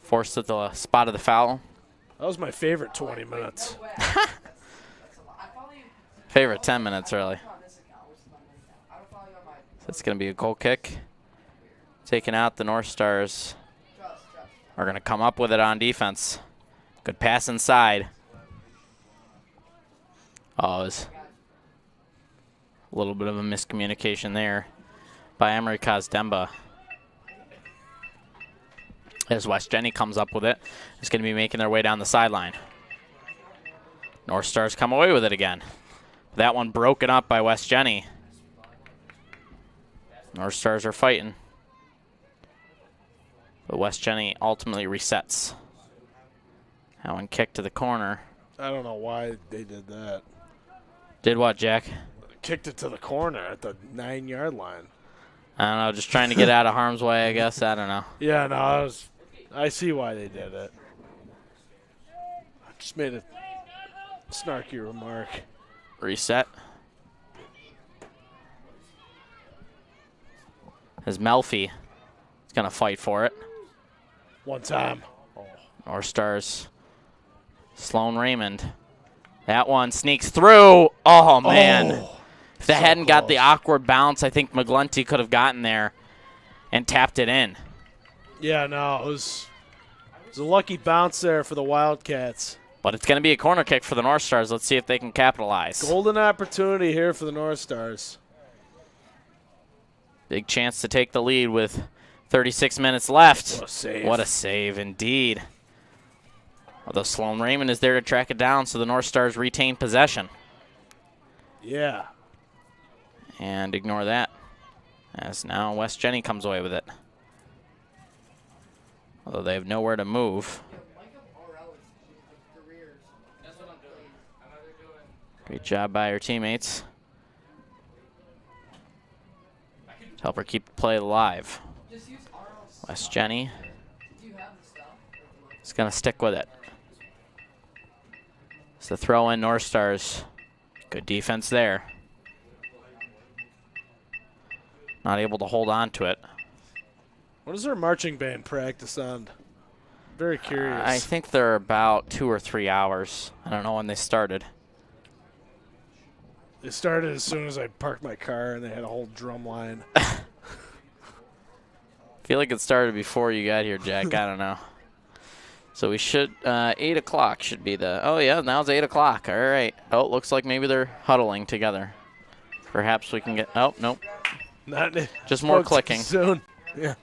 Forced at the spot of the foul. That was my favorite 20 minutes. Favorite 10 minutes, really. So it's going to be a goal kick. Taking out the North Stars. Are going to come up with it on defense. Good pass inside. Oh, it was a little bit of a miscommunication there by Emery Kazdemba. As West Jenny comes up with it, it's going to be making their way down the sideline. North Stars come away with it again. That one broken up by West Jenny. North Stars are fighting. But West Jenny ultimately resets. That one kicked to the corner. I don't know why they did that. Did what, Jack? Kicked it to the corner at the 9-yard line. I don't know, just trying to get out of harm's way, I guess. I don't know. Yeah, no, I see why they did it. I just made a snarky remark. Reset. As Melfi is going to fight for it. One time. North Stars. Sloan Raymond. That one sneaks through. Oh, man. If that hadn't got the awkward bounce, I think McGlinty could have gotten there and tapped it in. Yeah, no, it was a lucky bounce there for the Wildcats. But it's going to be a corner kick for the North Stars. Let's see if they can capitalize. Golden opportunity here for the North Stars. Big chance to take the lead with 36 minutes left. What a save. What a save indeed. Although Sloan Raymond is there to track it down, so the North Stars retain possession. Yeah. And ignore that, as now West Jenny comes away with it. Although they have nowhere to move. Great job by her teammates to help her keep the play alive. West Jenny is going to stick with it. It's the throw in North Stars. Good defense there. Not able to hold on to it. What does their marching band practice on? Very curious. I think they're about 2 or 3 hours. I don't know when they started. They started as soon as I parked my car, and they had a whole drum line. I feel like it started before you got here, Jack. I don't know. So we should, 8 o'clock should be the, oh yeah, now it's 8 o'clock. All right. Oh, it looks like maybe they're huddling together. Perhaps we can get, oh, nope. Not just more clicking. Soon. Yeah.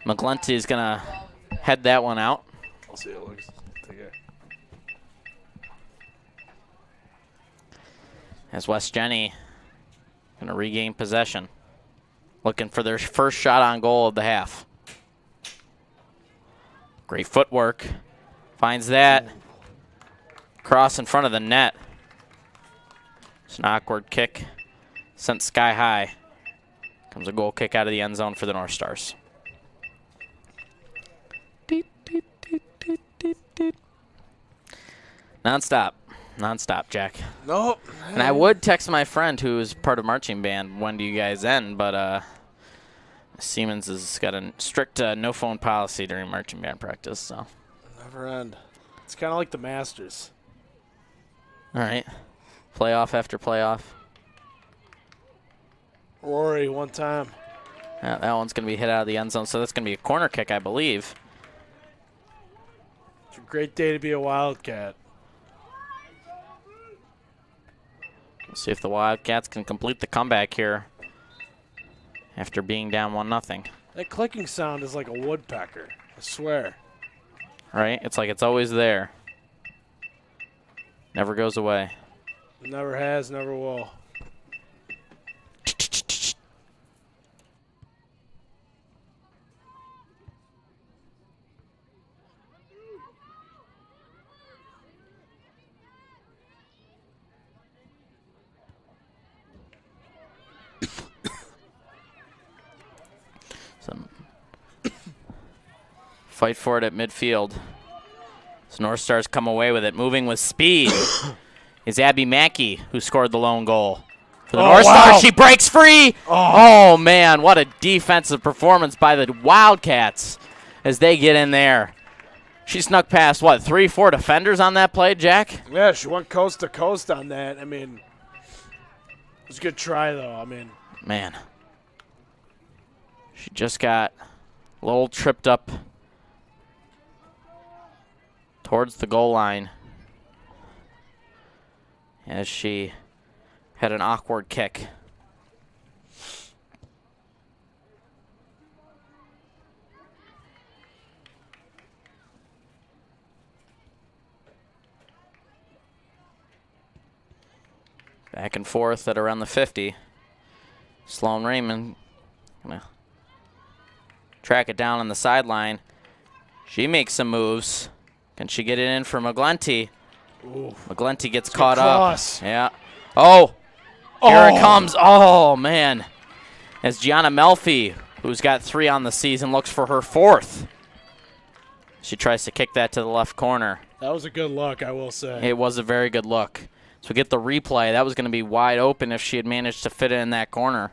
McGlinty is going to head that one out. I'll see how it looks. Take care. As West Jenny going to regain possession. looking for their first shot on goal of the half. Great footwork. Finds that. Cross in front of the net. It's an awkward kick. Sent sky high. Comes a goal kick out of the end zone for the North Stars. Non-stop. Non-stop, Jack. Nope. And I would text my friend who's part of marching band, when do you guys end? But Siemens has got a strict no phone policy during marching band practice. So Never end. It's kind of like the Masters. all right, playoff after playoff. Rory, one time. Yeah, that one's going to be hit out of the end zone, so that's going to be a corner kick, I believe. It's a great day to be a Wildcat. We'll see if the Wildcats can complete the comeback here after being down 1-0. That clicking sound is like a woodpecker. I swear. Right? It's like it's always there. Never goes away. Never has, never will. Some fight for it at midfield. So North Stars come away with it, moving with speed. Is Abby Mackey, who scored the lone goal for the North Stars. She breaks free. Oh, man, what a defensive performance by the Wildcats as they get in there. She snuck past, what, 3-4 defenders on that play, Jack? Yeah, she went coast to coast on that. I mean, it was a good try, though. I mean, Man. She just got a little tripped up towards the goal line as she had an awkward kick. Back and forth at around the 50. Sloan Raymond gonna track it down on the sideline. She makes some moves. Can she get it in for McGlinty? McGlinty gets caught up. Yeah. Oh, here it comes. Oh, man. As Gianna Melfi, who's got 3 on the season, looks for her 4th. She tries to kick that to the left corner. that was a good look, I will say. It was a very good look. So we get the replay. That was going to be wide open if she had managed to fit it in that corner.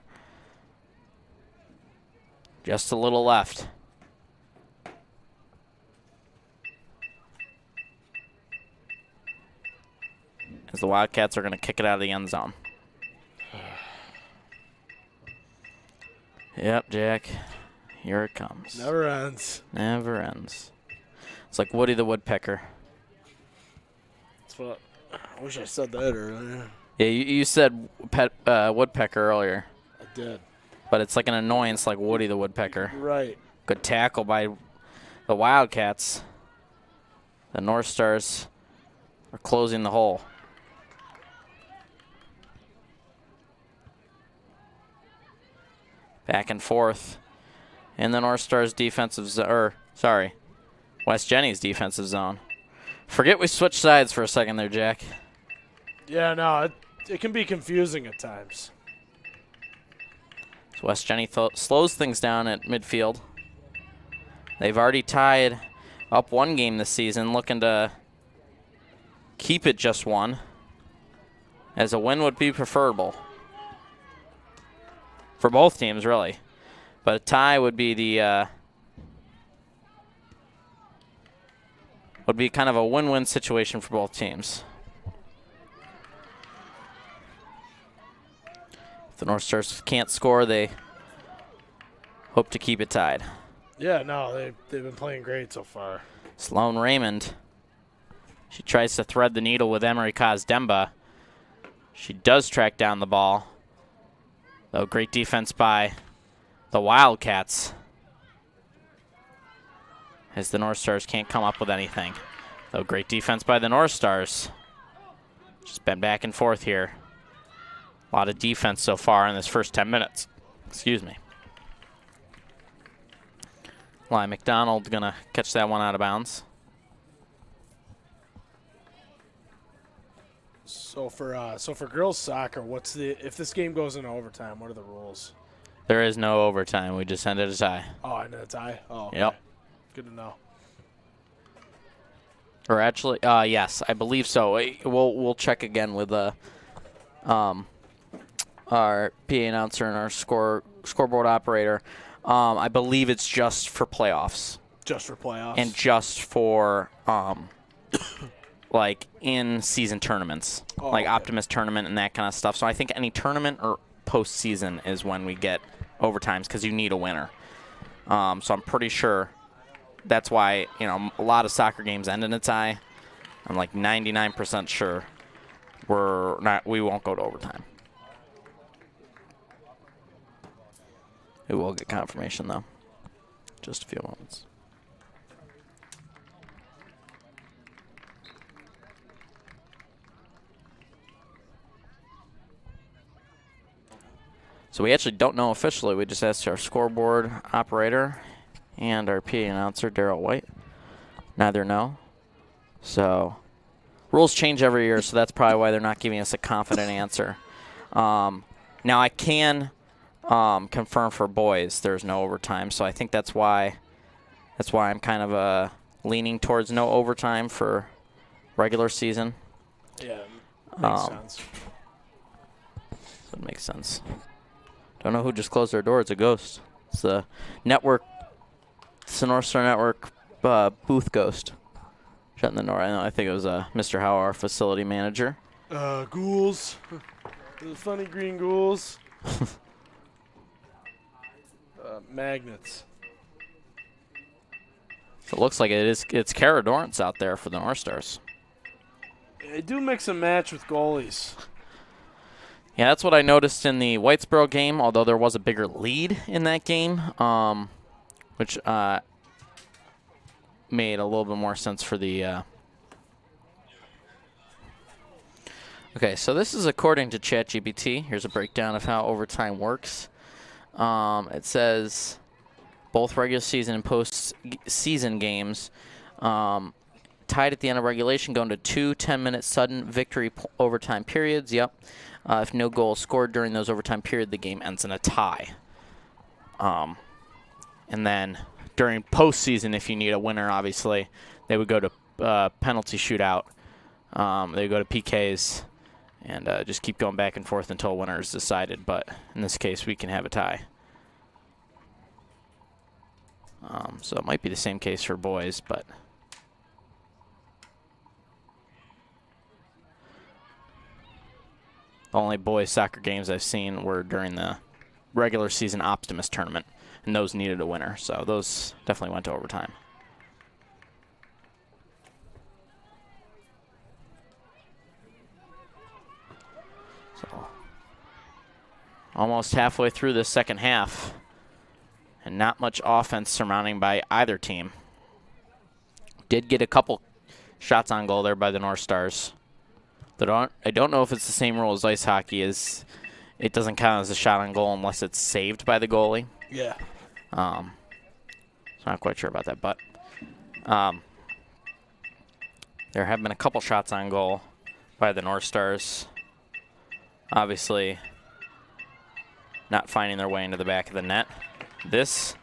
Just a little left. As the Wildcats are going to kick it out of the end zone. Yep, Jack. Here it comes. Never ends. Never ends. It's like Woody the Woodpecker. That's what I wish I said that earlier. Yeah, you said woodpecker earlier. I did. But it's like an annoyance like Woody the Woodpecker. Right. Good tackle by the Wildcats. The North Stars are closing the hole. Back and forth in the North Stars defensive zone. West Jenny's defensive zone. Forget we switched sides for a second there, Jack. Yeah, no, it can be confusing at times. So West Jenny slows things down at midfield. They've already tied up 1 game this season, looking to keep it just 1, as a win would be preferable for both teams, really. But a tie would be the would be kind of a win-win situation for both teams. If the North Stars can't score, they hope to keep it tied. Yeah, no, they've been playing great so far. Sloan Raymond. She tries to thread the needle with Emery Kazdemba. She does track down the ball. Though great defense by the Wildcats, as the North Stars can't come up with anything. Though great defense by the North Stars. Just been back and forth here. A lot of defense so far in this first 10 minutes. Excuse me. Eli McDonald going to catch that one out of bounds. So for girls soccer, if this game goes into overtime, what are the rules? There is no overtime. We just ended a tie. Oh, I know a tie. Oh, okay. Yep. Good to know. Or actually, yes, I believe so. We'll check again with our PA announcer and our scoreboard operator. I believe it's just for playoffs. Just for playoffs. And just for like in-season tournaments, like okay. Optimus tournament and that kind of stuff. So I think any tournament or postseason is when we get overtimes because you need a winner. So I'm pretty sure that's why a lot of soccer games end in a tie. I'm like 99% sure we won't go to overtime. We will get confirmation though. Just a few moments. So we actually don't know officially. We just asked our scoreboard operator and our PA announcer, Daryl White. Neither know. So rules change every year, so that's probably why they're not giving us a confident answer. Now I can confirm for boys there's no overtime, so I think that's why I'm kind of leaning towards no overtime for regular season. Yeah, makes sense. That makes sense. Don't know who just closed their door. It's a ghost. It's the network. It's the Northstar Network booth ghost. Shutting the door. I think it was Mr. Howe, our facility manager. Ghouls. The funny green ghouls. Magnets. So it looks like it's Kara Dorrance out there for the Northstars. They do mix and match with goalies. Yeah, that's what I noticed in the Whitesboro game, although there was a bigger lead in that game, which made a little bit more sense for the... Okay, so this is according to ChatGPT. Here's a breakdown of how overtime works. It says both regular season and post-season games tied at the end of regulation go into 2 10-minute sudden victory overtime periods. Yep. If no goal is scored during those overtime period, the game ends in a tie. And then during postseason, if you need a winner, obviously, they would go to penalty shootout. They would go to PKs and just keep going back and forth until a winner is decided. But in this case, we can have a tie. So it might be the same case for boys, but... The only boys soccer games I've seen were during the regular season Optimus tournament, and those needed a winner, so those definitely went to overtime. So almost halfway through the second half, and not much offense surrounding by either team. Did get a couple shots on goal there by the North Stars. I don't know if it's the same rule as ice hockey. It doesn't count as a shot on goal unless it's saved by the goalie. Yeah. So not quite sure about that, but there have been a couple shots on goal by the North Stars. Obviously, not finding their way into the back of the net. This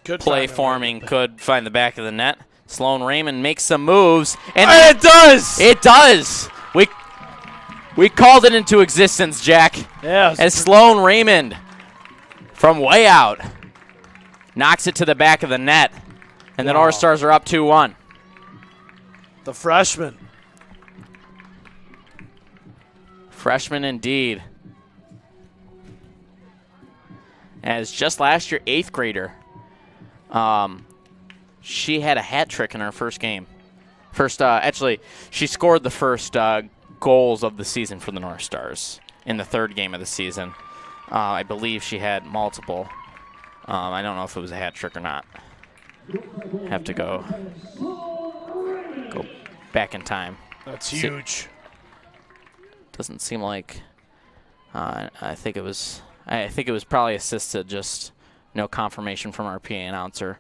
play forming could find the back of the net. Sloan Raymond makes some moves, and it does. It does. We called it into existence, Jack. Yeah. As Sloan Raymond from way out knocks it to the back of the net, and the North Stars are up 2-1. The freshman. Freshman indeed. As just last year, 8th grader. She had a hat trick in her first game. Actually, she scored the first goals of the season for the North Stars in the 3rd game of the season. I believe she had multiple. I don't know if it was a hat trick or not. Have to go back in time. That's huge. Doesn't seem like. I think it was probably assisted. Just no confirmation from our PA announcer.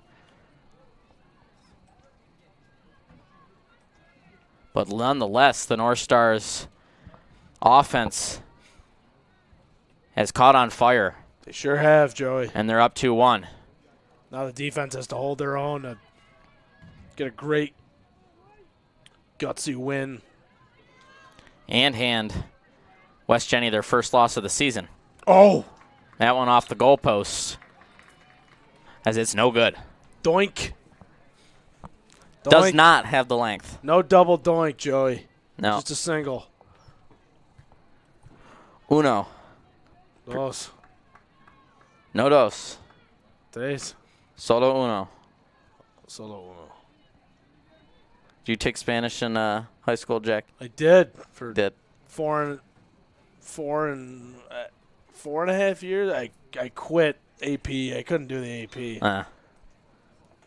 But nonetheless, the North Stars offense has caught on fire. They sure have, Joey. And they're up 2-1. Now the defense has to hold their own to get a great gutsy win. And hand West Jenny their first loss of the season. Oh! That one off the goalposts, as it's no good. Doink. Does not have the length. No double doink, Joey. No. Just a single. Uno. Dos. No dos. Tres. Solo uno. Solo uno. Did you take Spanish in high school, Jack? I did for Did. four and a half years. I quit AP. I couldn't do the AP.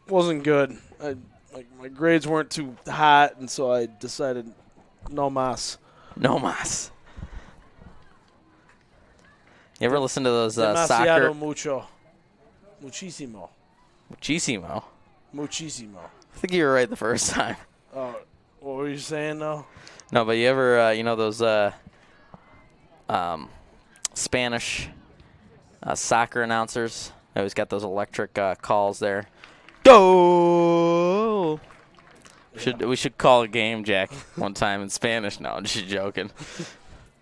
Wasn't good. My grades weren't too hot, and so I decided no mas. No mas. You ever listen to those Demasiado soccer? mucho. Muchísimo. Muchísimo. Muchísimo. I think you were right the first time. Oh, what were you saying, though? No, but you ever, those Spanish soccer announcers? They always got those electric calls there. Go! Yeah. We should call a game, Jack, one time in Spanish. No, I'm just joking.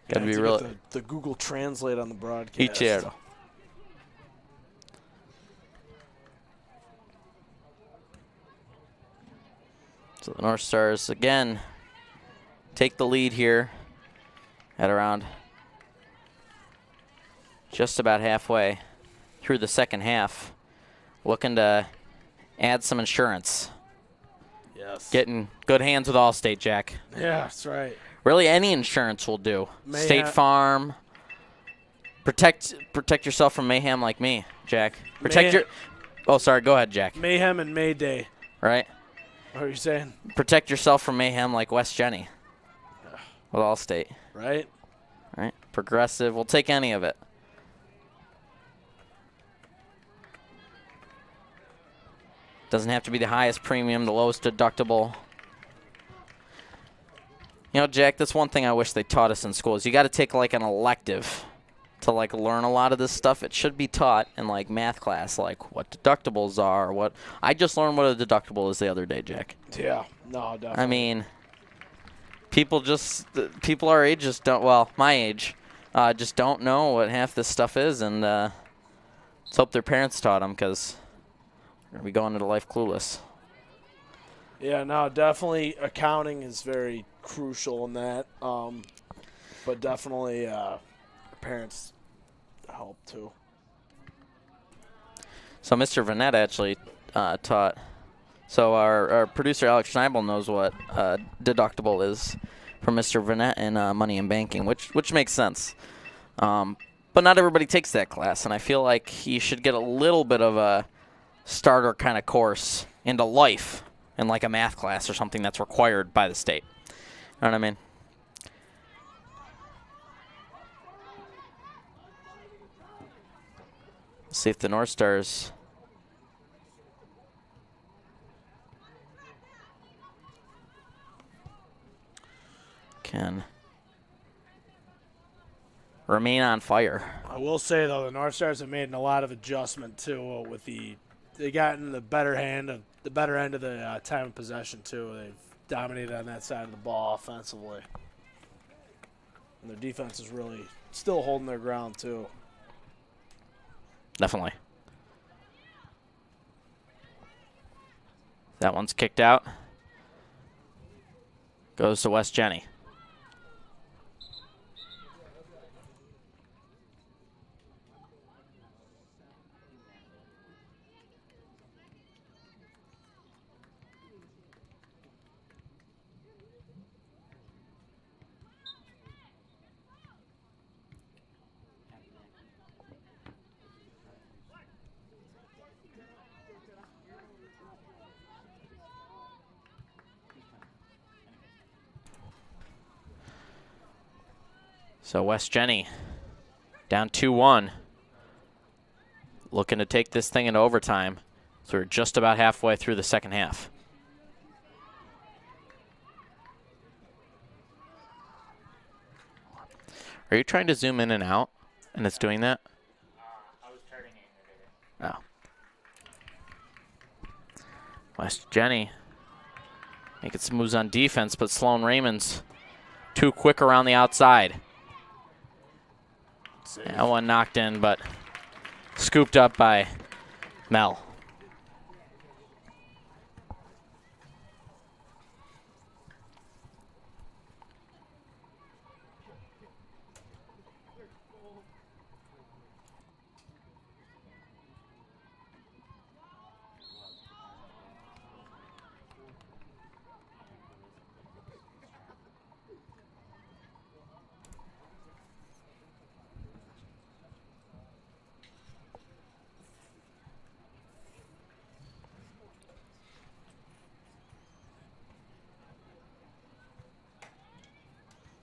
Gotta be real. The Google Translate on the broadcast. Izquierdo. So the North Stars, again, take the lead here at around just about halfway through the second half. Looking to add some insurance. Yes. Getting good hands with Allstate, Jack. Yeah, that's right. Really, any insurance will do. Mayhem. State Farm. Protect yourself from mayhem like me, Jack. Oh, sorry. Go ahead, Jack. Mayhem and Mayday. Right? What are you saying? Protect yourself from mayhem like West Jenny with Allstate. Right? Right? Progressive. We'll take any of it. Doesn't have to be the highest premium, the lowest deductible. You know, Jack, that's one thing I wish they taught us in school is you got to take like an elective to like learn a lot of this stuff. It should be taught in like math class, like what deductibles are. What I just learned what a deductible is the other day, Jack. Yeah. No, definitely. I mean, people our age just don't. Well, my age, just don't know what half this stuff is, and let's hope their parents taught them because they're gonna be going into life clueless. Yeah, no, definitely accounting is very crucial in that. But definitely parents help too. So Mr. Vanette actually taught. So our producer Alex Schneible knows what deductible is from Mr. Vanette in Money and Banking, which makes sense. But not everybody takes that class, and I feel like you should get a little bit of a starter kind of course into life in like a math class or something that's required by the state. You know what I mean? Let's see if the North Stars can remain on fire. I will say though, the North Stars have made a lot of adjustment too with they got in the better end of the time of possession too. They've dominated on that side of the ball offensively, and their defense is really still holding their ground too. Definitely. That one's kicked out. Goes to West Jenny. So West Jenny down 2-1. Looking to take this thing into overtime. So we're just about halfway through the second half. Are you trying to zoom in and out, and it's doing that? I was turning it. Oh. West Jenny making some moves on defense, but Sloan Raymond's too quick around the outside. That one knocked in, but scooped up by Mel.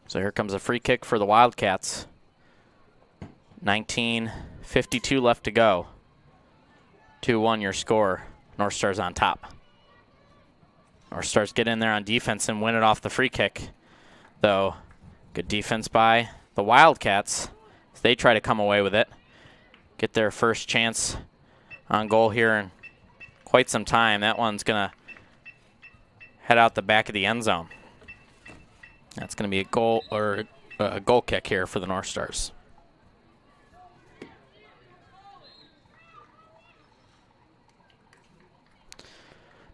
So here comes a free kick for the Wildcats. 19:52 left to go. 2-1 your score. North Star's on top. North Stars get in there on defense and win it off the free kick. Though, good defense by the Wildcats. They try to come away with it. Get their first chance on goal here in quite some time. That one's going to head out the back of the end zone. That's going to be a goal or a goal kick here for the North Stars.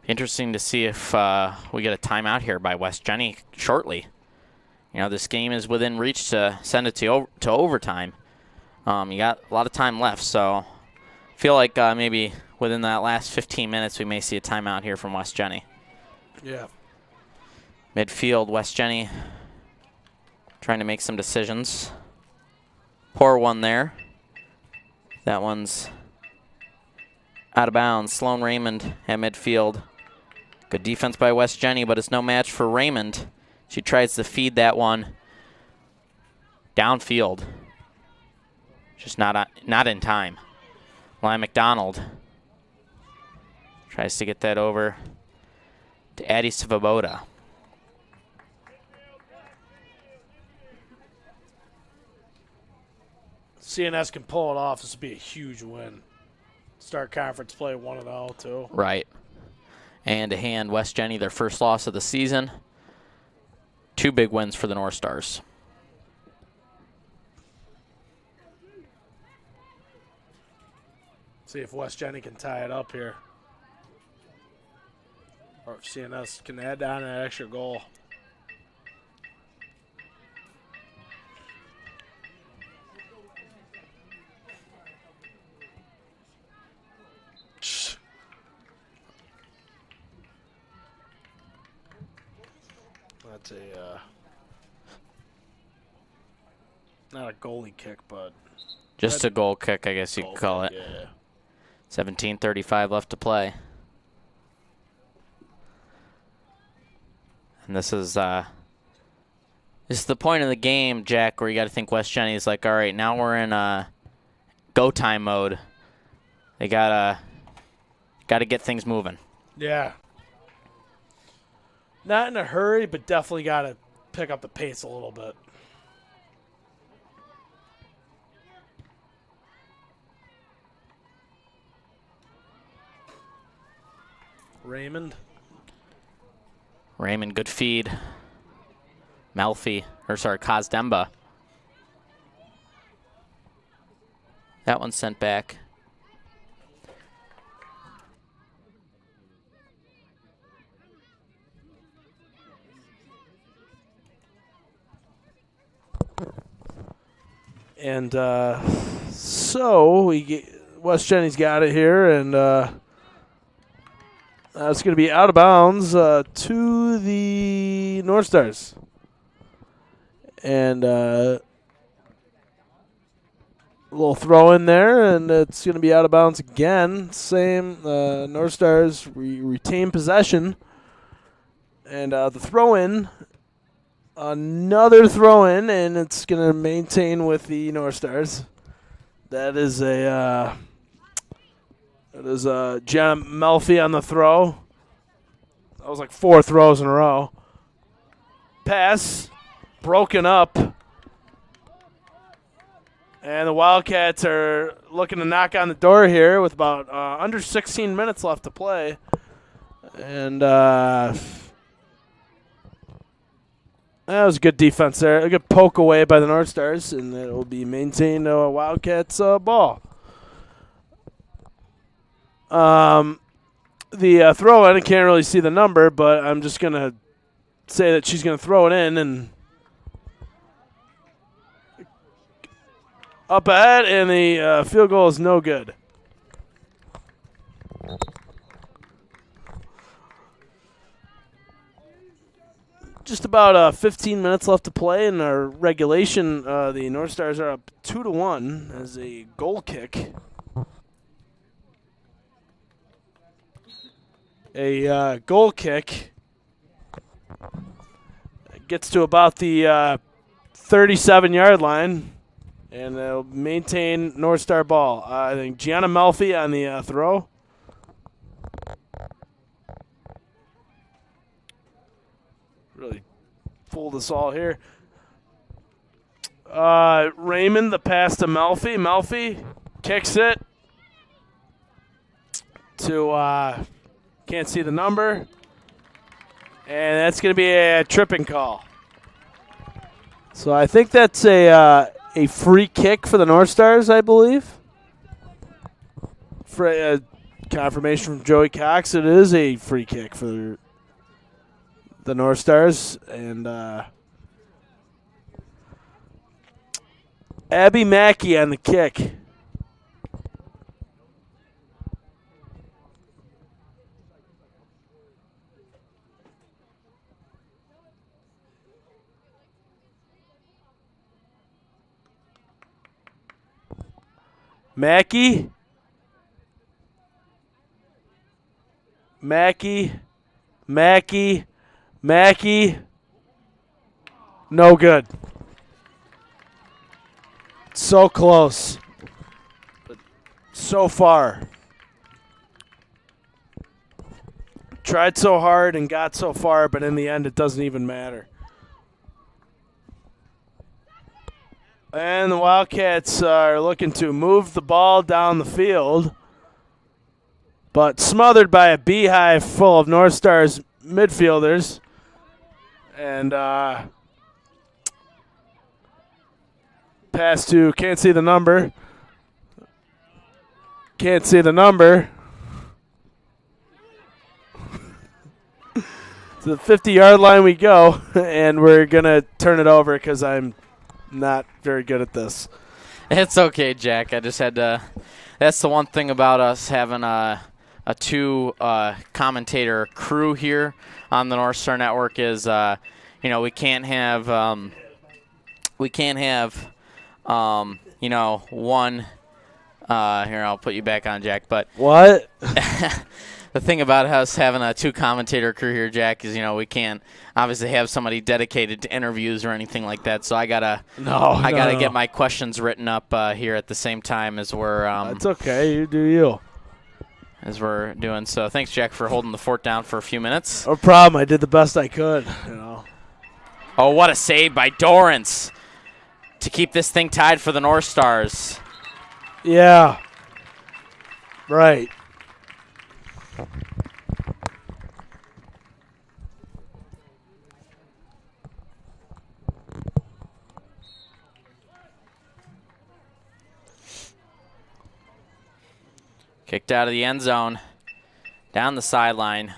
Interesting to see if we get a timeout here by West Jenny shortly. You know, this game is within reach to send it to overtime. You got a lot of time left, so I feel like maybe within that last 15 minutes we may see a timeout here from West Jenny. Yeah. Midfield, West Jenny trying to make some decisions. Poor one there. That one's out of bounds. Sloan Raymond at midfield. Good defense by West Jenny, but it's no match for Raymond. She tries to feed that one downfield. Just not in time. Lyle McDonald tries to get that over to Addie Svoboda. CNS can pull it off. This would be a huge win. Start conference play 1-0 too. Right. And to hand West Jenny their first loss of the season. 2 big wins for the North Stars. See if West Jenny can tie it up here. Or if CNS can add on an extra goal. That's a not a goalie kick, but just a goal kick, I guess you could call it. Yeah. 17:35 left to play. And this is the point of the game, Jack, where you got to think West Jenny's like, all right, now we're in go time mode. They gotta get things moving. Yeah. Not in a hurry, but definitely got to pick up the pace a little bit. Raymond, good feed. Kazdemba. That one's sent back. and so West Jenny's got it here, and it's going to be out of bounds to the North Stars. And a little throw in there, and it's going to be out of bounds again. Same, North Stars retain possession. And the throw in, another throw in, and it's going to maintain with the North Stars. That is Jenna Melfi on the throw. That was like 4 throws in a row. Pass broken up And the Wildcats are looking to knock on the door here with about under 16 minutes left to play. And that was a good defense there. A good poke away by the North Stars, and it will be maintained Wildcats ball. The throw in, I can't really see the number, but I'm just going to say that she's going to throw it in and up ahead, and the field goal is no good. Just about 15 minutes left to play in our regulation. The North Stars are up 2-1 as a goal kick. A goal kick gets to about the 37-yard line, and they'll maintain North Star ball. I think Gianna Melfi on the throw. Really fooled us all here. Raymond, the pass to Melfi. Melfi kicks it to can't see the number. And that's going to be a tripping call. So I think that's a free kick for the North Stars, I believe. For confirmation from Joey Cox, it is a free kick for the North Stars. And Abby Mackey on the kick. Mackey. No good. So close. But so far. Tried so hard and got so far, but in the end it doesn't even matter. And the Wildcats are looking to move the ball down the field, but smothered by a beehive full of North Stars midfielders. And pass to, can't see the number. Can't see the number. To the 50-yard line we go, and we're going to turn it over because I'm not very good at this. It's okay, Jack. I just had to. That's the one thing about us having a two commentator crew here on the Northstar Network is, we can't have one. Here, I'll put you back on, Jack. But what? The thing about us having a two commentator crew here, Jack, is we can't obviously have somebody dedicated to interviews or anything like that. So I gotta get my questions written up here at the same time as we're. It's okay. You do you. As we're doing. So thanks, Jack, for holding the fort down for a few minutes. No problem. I did the best I could. Oh, what a save by Dorrance to keep this thing tied for the North Stars. Yeah. Right. Kicked out of the end zone, down the sideline.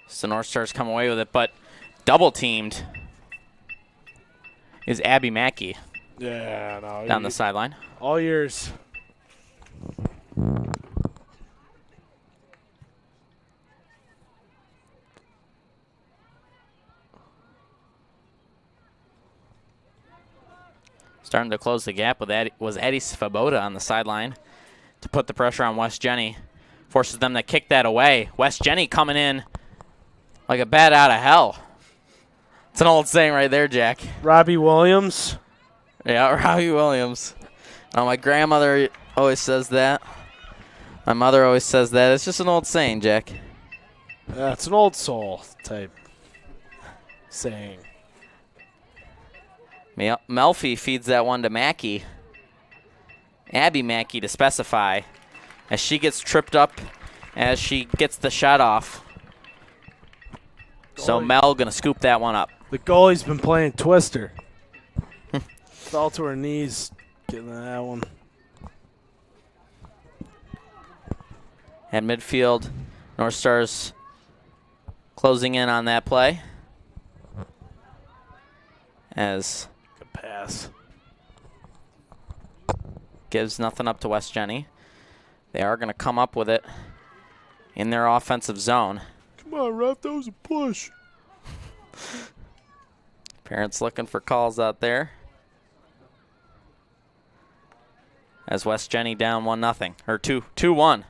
So North Stars come away with it, but double teamed is Abby Mackey. Yeah, no. Down the sideline. All yours. Starting to close the gap with was Eddie Svoboda on the sideline to put the pressure on West Jenny. Forces them to kick that away. West Jenny coming in like a bat out of hell. It's an old saying right there, Jack. Robbie Williams. Yeah, Robbie Williams. Oh, my grandmother always says that. My mother always says that. It's just an old saying, Jack. Yeah, it's an old soul type saying. Melfi feeds that one to Mackey. Abby Mackey to specify as she gets tripped up as she gets the shot off. So Mel going to scoop that one up. The goalie's been playing Twister. Fell to her knees getting that one. At midfield, North Stars closing in on that play. As good pass. Gives nothing up to West Jenny. They are going to come up with it in their offensive zone. Come on, ref, that was a push. Parents looking for calls out there. As West Jenny down 1-0, or 2-1.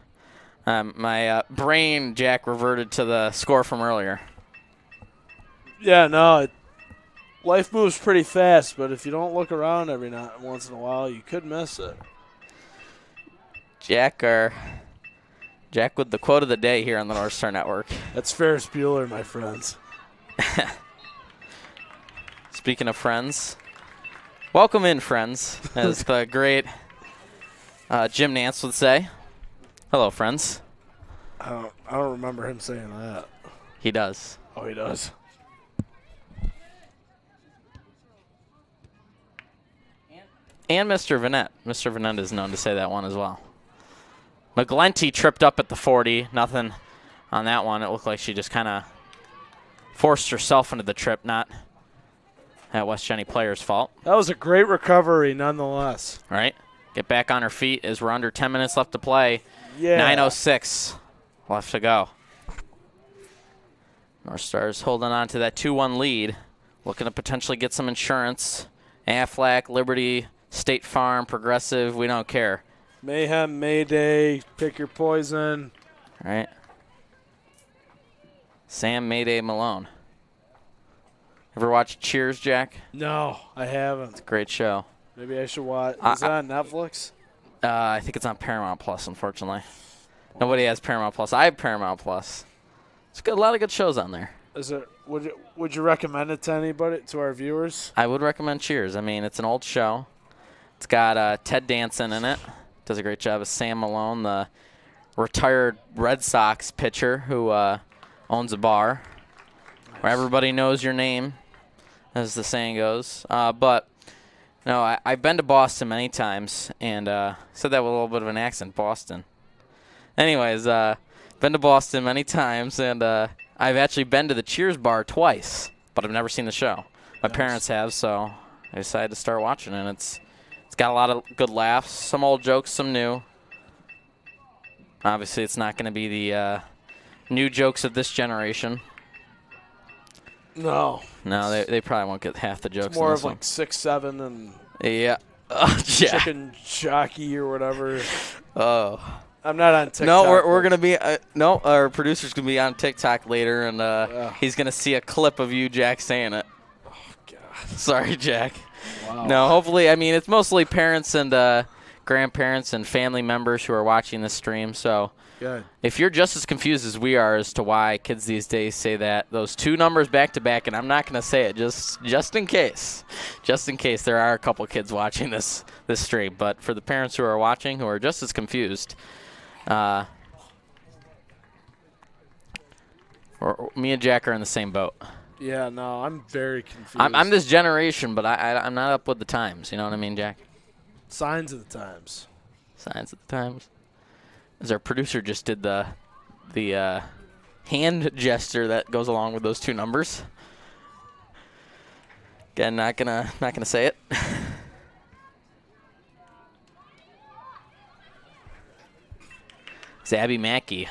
My brain, Jack, reverted to the score from earlier. Yeah, no, life moves pretty fast, but if you don't look around every once in a while, you could miss it. Jack with the quote of the day here on the Northstar Network. That's Ferris Bueller, my friends. Speaking of friends, welcome in, friends, as the great Jim Nance would say. Hello, friends. I don't remember him saying that. He does. Oh, he does. And Mr. Vanette. Mr. Vanette is known to say that one as well. McGlenty tripped up at the 40. Nothing on that one. It looked like she just kind of forced herself into the trip, not that West Jenny player's fault. That was a great recovery nonetheless. Right? Get back on her feet as we're under 10 minutes left to play. Yeah. 9:06 left to go. North Stars holding on to that 2-1 lead. Looking to potentially get some insurance. Aflac, Liberty, State Farm, Progressive, we don't care. Mayhem, Mayday, pick your poison. All right. Sam Mayday Malone. Ever watch Cheers, Jack? No, I haven't. It's a great show. Maybe I should watch. Is it on Netflix? I think it's on Paramount Plus, unfortunately. Nobody has Paramount Plus. I have Paramount Plus. It's got a lot of good shows on there. Is it? Would you recommend it to anybody, to our viewers? I would recommend Cheers. I mean, it's an old show. It's got Ted Danson in it. Does a great job as Sam Malone, the retired Red Sox pitcher who owns a bar where everybody knows your name, as the saying goes. But no, I've been to Boston many times, and said that with a little bit of an accent, Boston. Anyways, been to Boston many times, and I've actually been to the Cheers bar twice, but I've never seen the show. My parents have, so I decided to start watching it. It's got a lot of good laughs, some old jokes, some new. Obviously, it's not going to be the new jokes of this generation. No. No, they probably won't get half the jokes. It's more in of this one. like 6, 7, and Yeah. chicken jockey or whatever. Oh. I'm not on TikTok. No, we're gonna be no. Our producer's gonna be on TikTok later, and he's gonna see a clip of you, Jack, saying it. Oh God. Sorry, Jack. Wow. No, hopefully, I mean, it's mostly parents and grandparents and family members who are watching this stream. So Good. if you're just as confused as we are as to why kids these days say those two numbers back to back, and I'm not gonna say it just in case, there are a couple kids watching this stream. But for the parents who are watching who are just as confused. Me and Jack are in the same boat. Yeah, no, I'm very confused. I'm this generation, but I'm not up with the times. You know what I mean, Jack? Signs of the times. Signs of the times. As our producer just did the hand gesture that goes along with those two numbers. Again, not gonna say it. Abby Mackey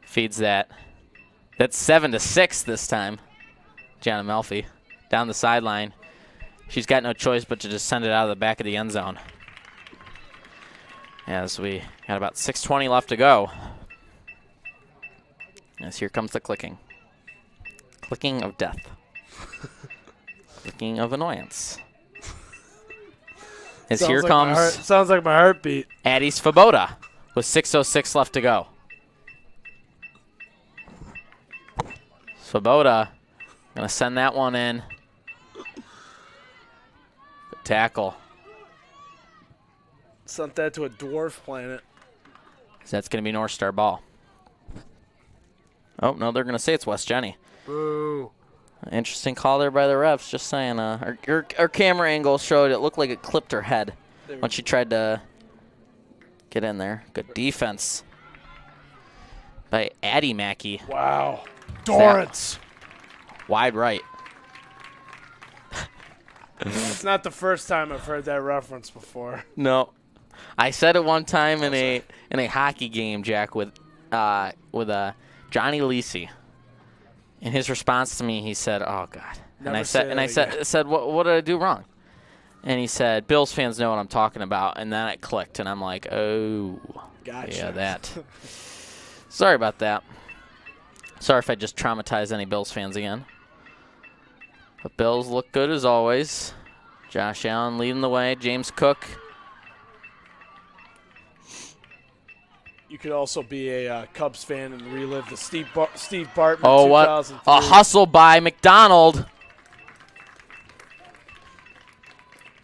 feeds that. That's 7-6 this time. Gianna Melfi down the sideline. She's got no choice but to just send it out of the back of the end zone. As we got about 6:20 left to go. As here comes the clicking. Clicking of death. Clicking of annoyance. As here comes sounds like my heartbeat. Addie Svoboda. With 6:06 left to go. Svoboda going to send that one in. Good tackle. Sent that to a dwarf planet. So that's going to be Northstar ball. Oh, no, they're going to say it's West Jenny. Boo. Interesting call there by the refs. Just saying, our camera angle showed it looked like it clipped her head when she tried to get in there. Good defense by Addie Mackey. Wow. Dorrance. Wide right. It's not the first time I've heard that reference before. No. I said it one time in a hockey game, Jack, with Johnny Lisi. In his response to me, he said, "Oh God," and I said, "What did I do wrong?" And he said, "Bills fans know what I'm talking about." And then it clicked, and I'm like, "Oh, gotcha." Yeah, that." Sorry about that. Sorry if I just traumatized any Bills fans again. But Bills look good as always. Josh Allen leading the way. James Cook. You could also be a Cubs fan and relive the Steve Bartman 2003. Oh, what a hustle by McDonald.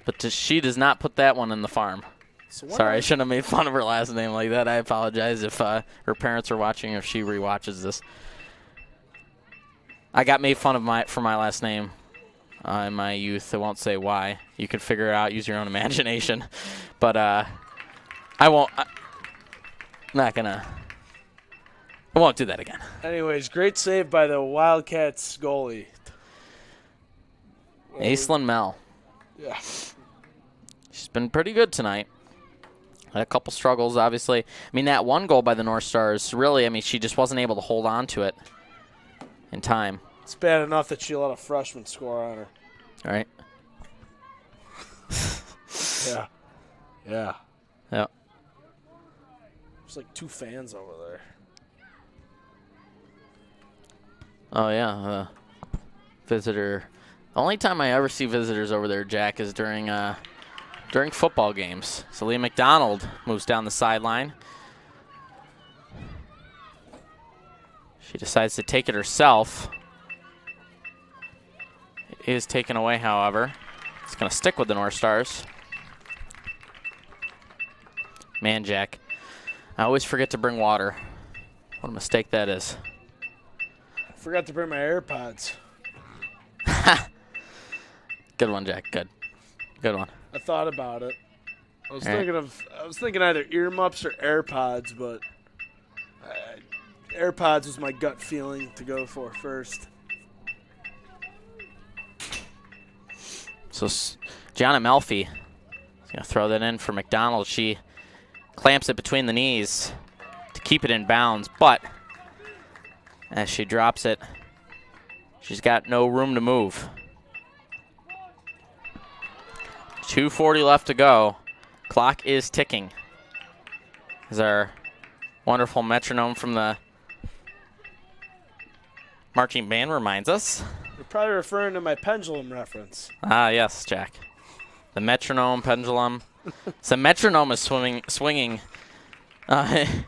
But she does not put that one in the farm. Sorry, I shouldn't have made fun of her last name like that. I apologize if her parents are watching, if she rewatches this. I got made fun of for my last name in my youth. I won't say why. You can figure it out. Use your own imagination. But I won't. I won't do that again. Anyways, great save by the Wildcats goalie. Aislinn Mell. Yeah. She's been pretty good tonight. Had a couple struggles, obviously. I mean, that one goal by the North Stars, really, I mean, she just wasn't able to hold on to it in time. It's bad enough that she let a freshman score on her. All right. Yeah. Yeah. Yeah. There's like 2 fans over there. Oh, yeah. Visitor. The only time I ever see visitors over there, Jack, is during football games. So Leah McDonald moves down the sideline. She decides to take it herself. It is taken away, however. It's going to stick with the North Stars. Man, Jack, I always forget to bring water. What a mistake that is. I forgot to bring my AirPods. Good one, Jack. Good. Good one. I thought about it. I was thinking either earmuffs or AirPods, but AirPods was my gut feeling to go for first. So Gianna Melfi is going to throw that in for McDonald. She clamps it between the knees to keep it in bounds, but as she drops it, she's got no room to move. 2:40 left to go. Clock is ticking. As our wonderful metronome from the marching band reminds us. You're probably referring to my pendulum reference. Ah, yes, Jack. The metronome, pendulum. So metronome is swinging in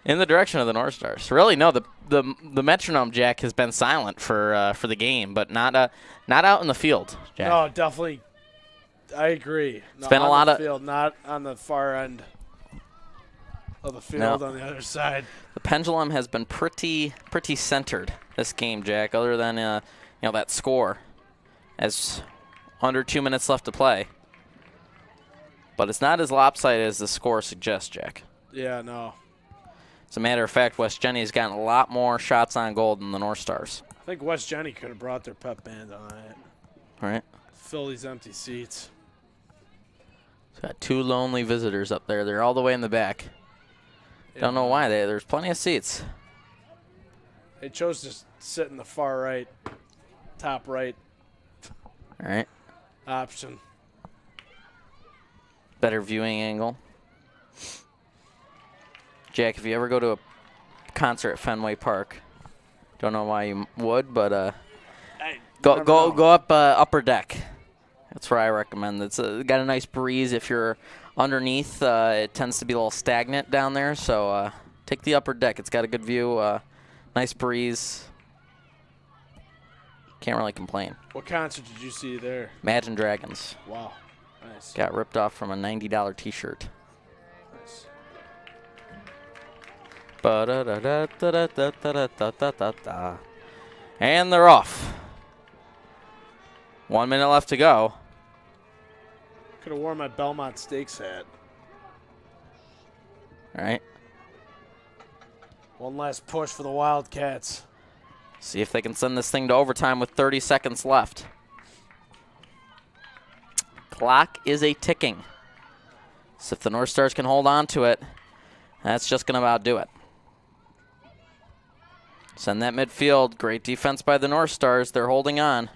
the direction of the North Stars. Really, no, the metronome, Jack, has been silent for the game, but not out in the field, Jack. No, definitely. I agree. It's been a lot of field, not on the far end of the field on the other side. The pendulum has been pretty centered this game, Jack. Other than that score, as under 2 minutes left to play. But it's not as lopsided as the score suggests, Jack. Yeah, no. As a matter of fact, West Jenny has gotten a lot more shots on goal than the North Stars. I think West Jenny could have brought their pep band on it. All right. Fill these empty seats. It's got 2 lonely visitors up there. They're all the way in the back. Yeah. Don't know why. There's plenty of seats. They chose to sit in the far right, top right. All right. Option. Better viewing angle. Jack, if you ever go to a concert at Fenway Park, don't know why you would, but go up upper deck. That's where I recommend. It's got a nice breeze. If you're underneath, it tends to be a little stagnant down there. So take the upper deck. It's got a good view, nice breeze. Can't really complain. What concert did you see there? Imagine Dragons. Wow. Nice. Got ripped off from a $90 T-shirt. Nice. And they're off. 1 minute left to go. Could have worn my Belmont Stakes hat. All right. One last push for the Wildcats. See if they can send this thing to overtime with 30 seconds left. Clock is a ticking. So if the North Stars can hold on to it, that's just going to about do it. Send that midfield. Great defense by the North Stars. They're holding on.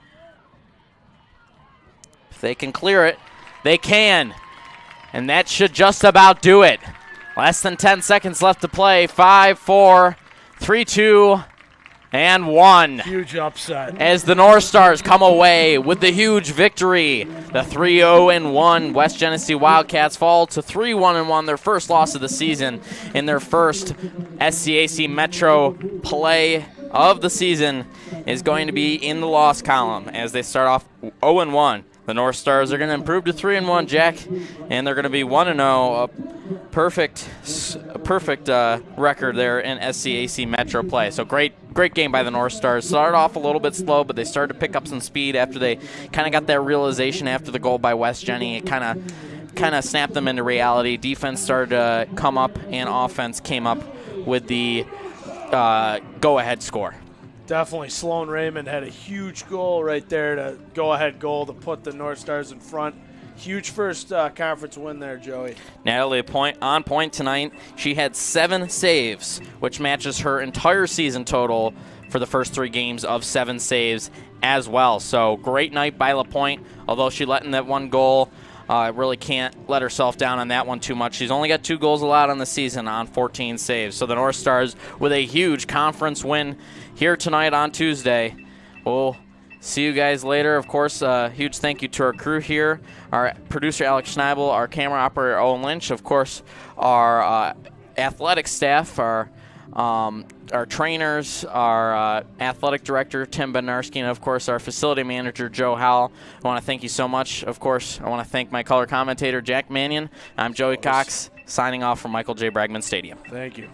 If they can clear it, they can. And that should just about do it. Less than 10 seconds left to play. 5, 4, 3, 2, and 1. Huge upset. As the North Stars come away with the huge victory. The 3-0-1 West Genesee Wildcats fall to 3-1-1, their first loss of the season in their first SCAC Metro play of the season is going to be in the loss column as they start off 0-1. The North Stars are going to improve to 3-1, Jack, and they're going to be 1-0, a perfect record there in SCAC Metro play. So great game by the North Stars. Started off a little bit slow, but they started to pick up some speed after they kind of got that realization after the goal by West Jenny. It kind of snapped them into reality. Defense started to come up, and offense came up with the go-ahead score. Definitely, Sloan Raymond had a huge goal right there, to go-ahead goal to put the North Stars in front. Huge first conference win there, Joey. Natalie on point tonight. She had 7 saves, which matches her entire season total for the first 3 games of 7 saves as well. So great night by LaPointe. Although she let in that 1 goal, really can't let herself down on that one too much. She's only got 2 goals allowed on the season on 14 saves. So the North Stars with a huge conference win here tonight on Tuesday. We'll see you guys later. Of course, huge thank you to our crew here, our producer Alex Schneible, our camera operator Owen Lynch, of course, our athletic staff, our trainers, our athletic director Tim Bednarski, and of course our facility manager Joe Howell. I want to thank you so much. Of course, I want to thank my color commentator Jack Mannion. I'm Joey Cox, signing off from Michael J. Bragman Stadium. Thank you.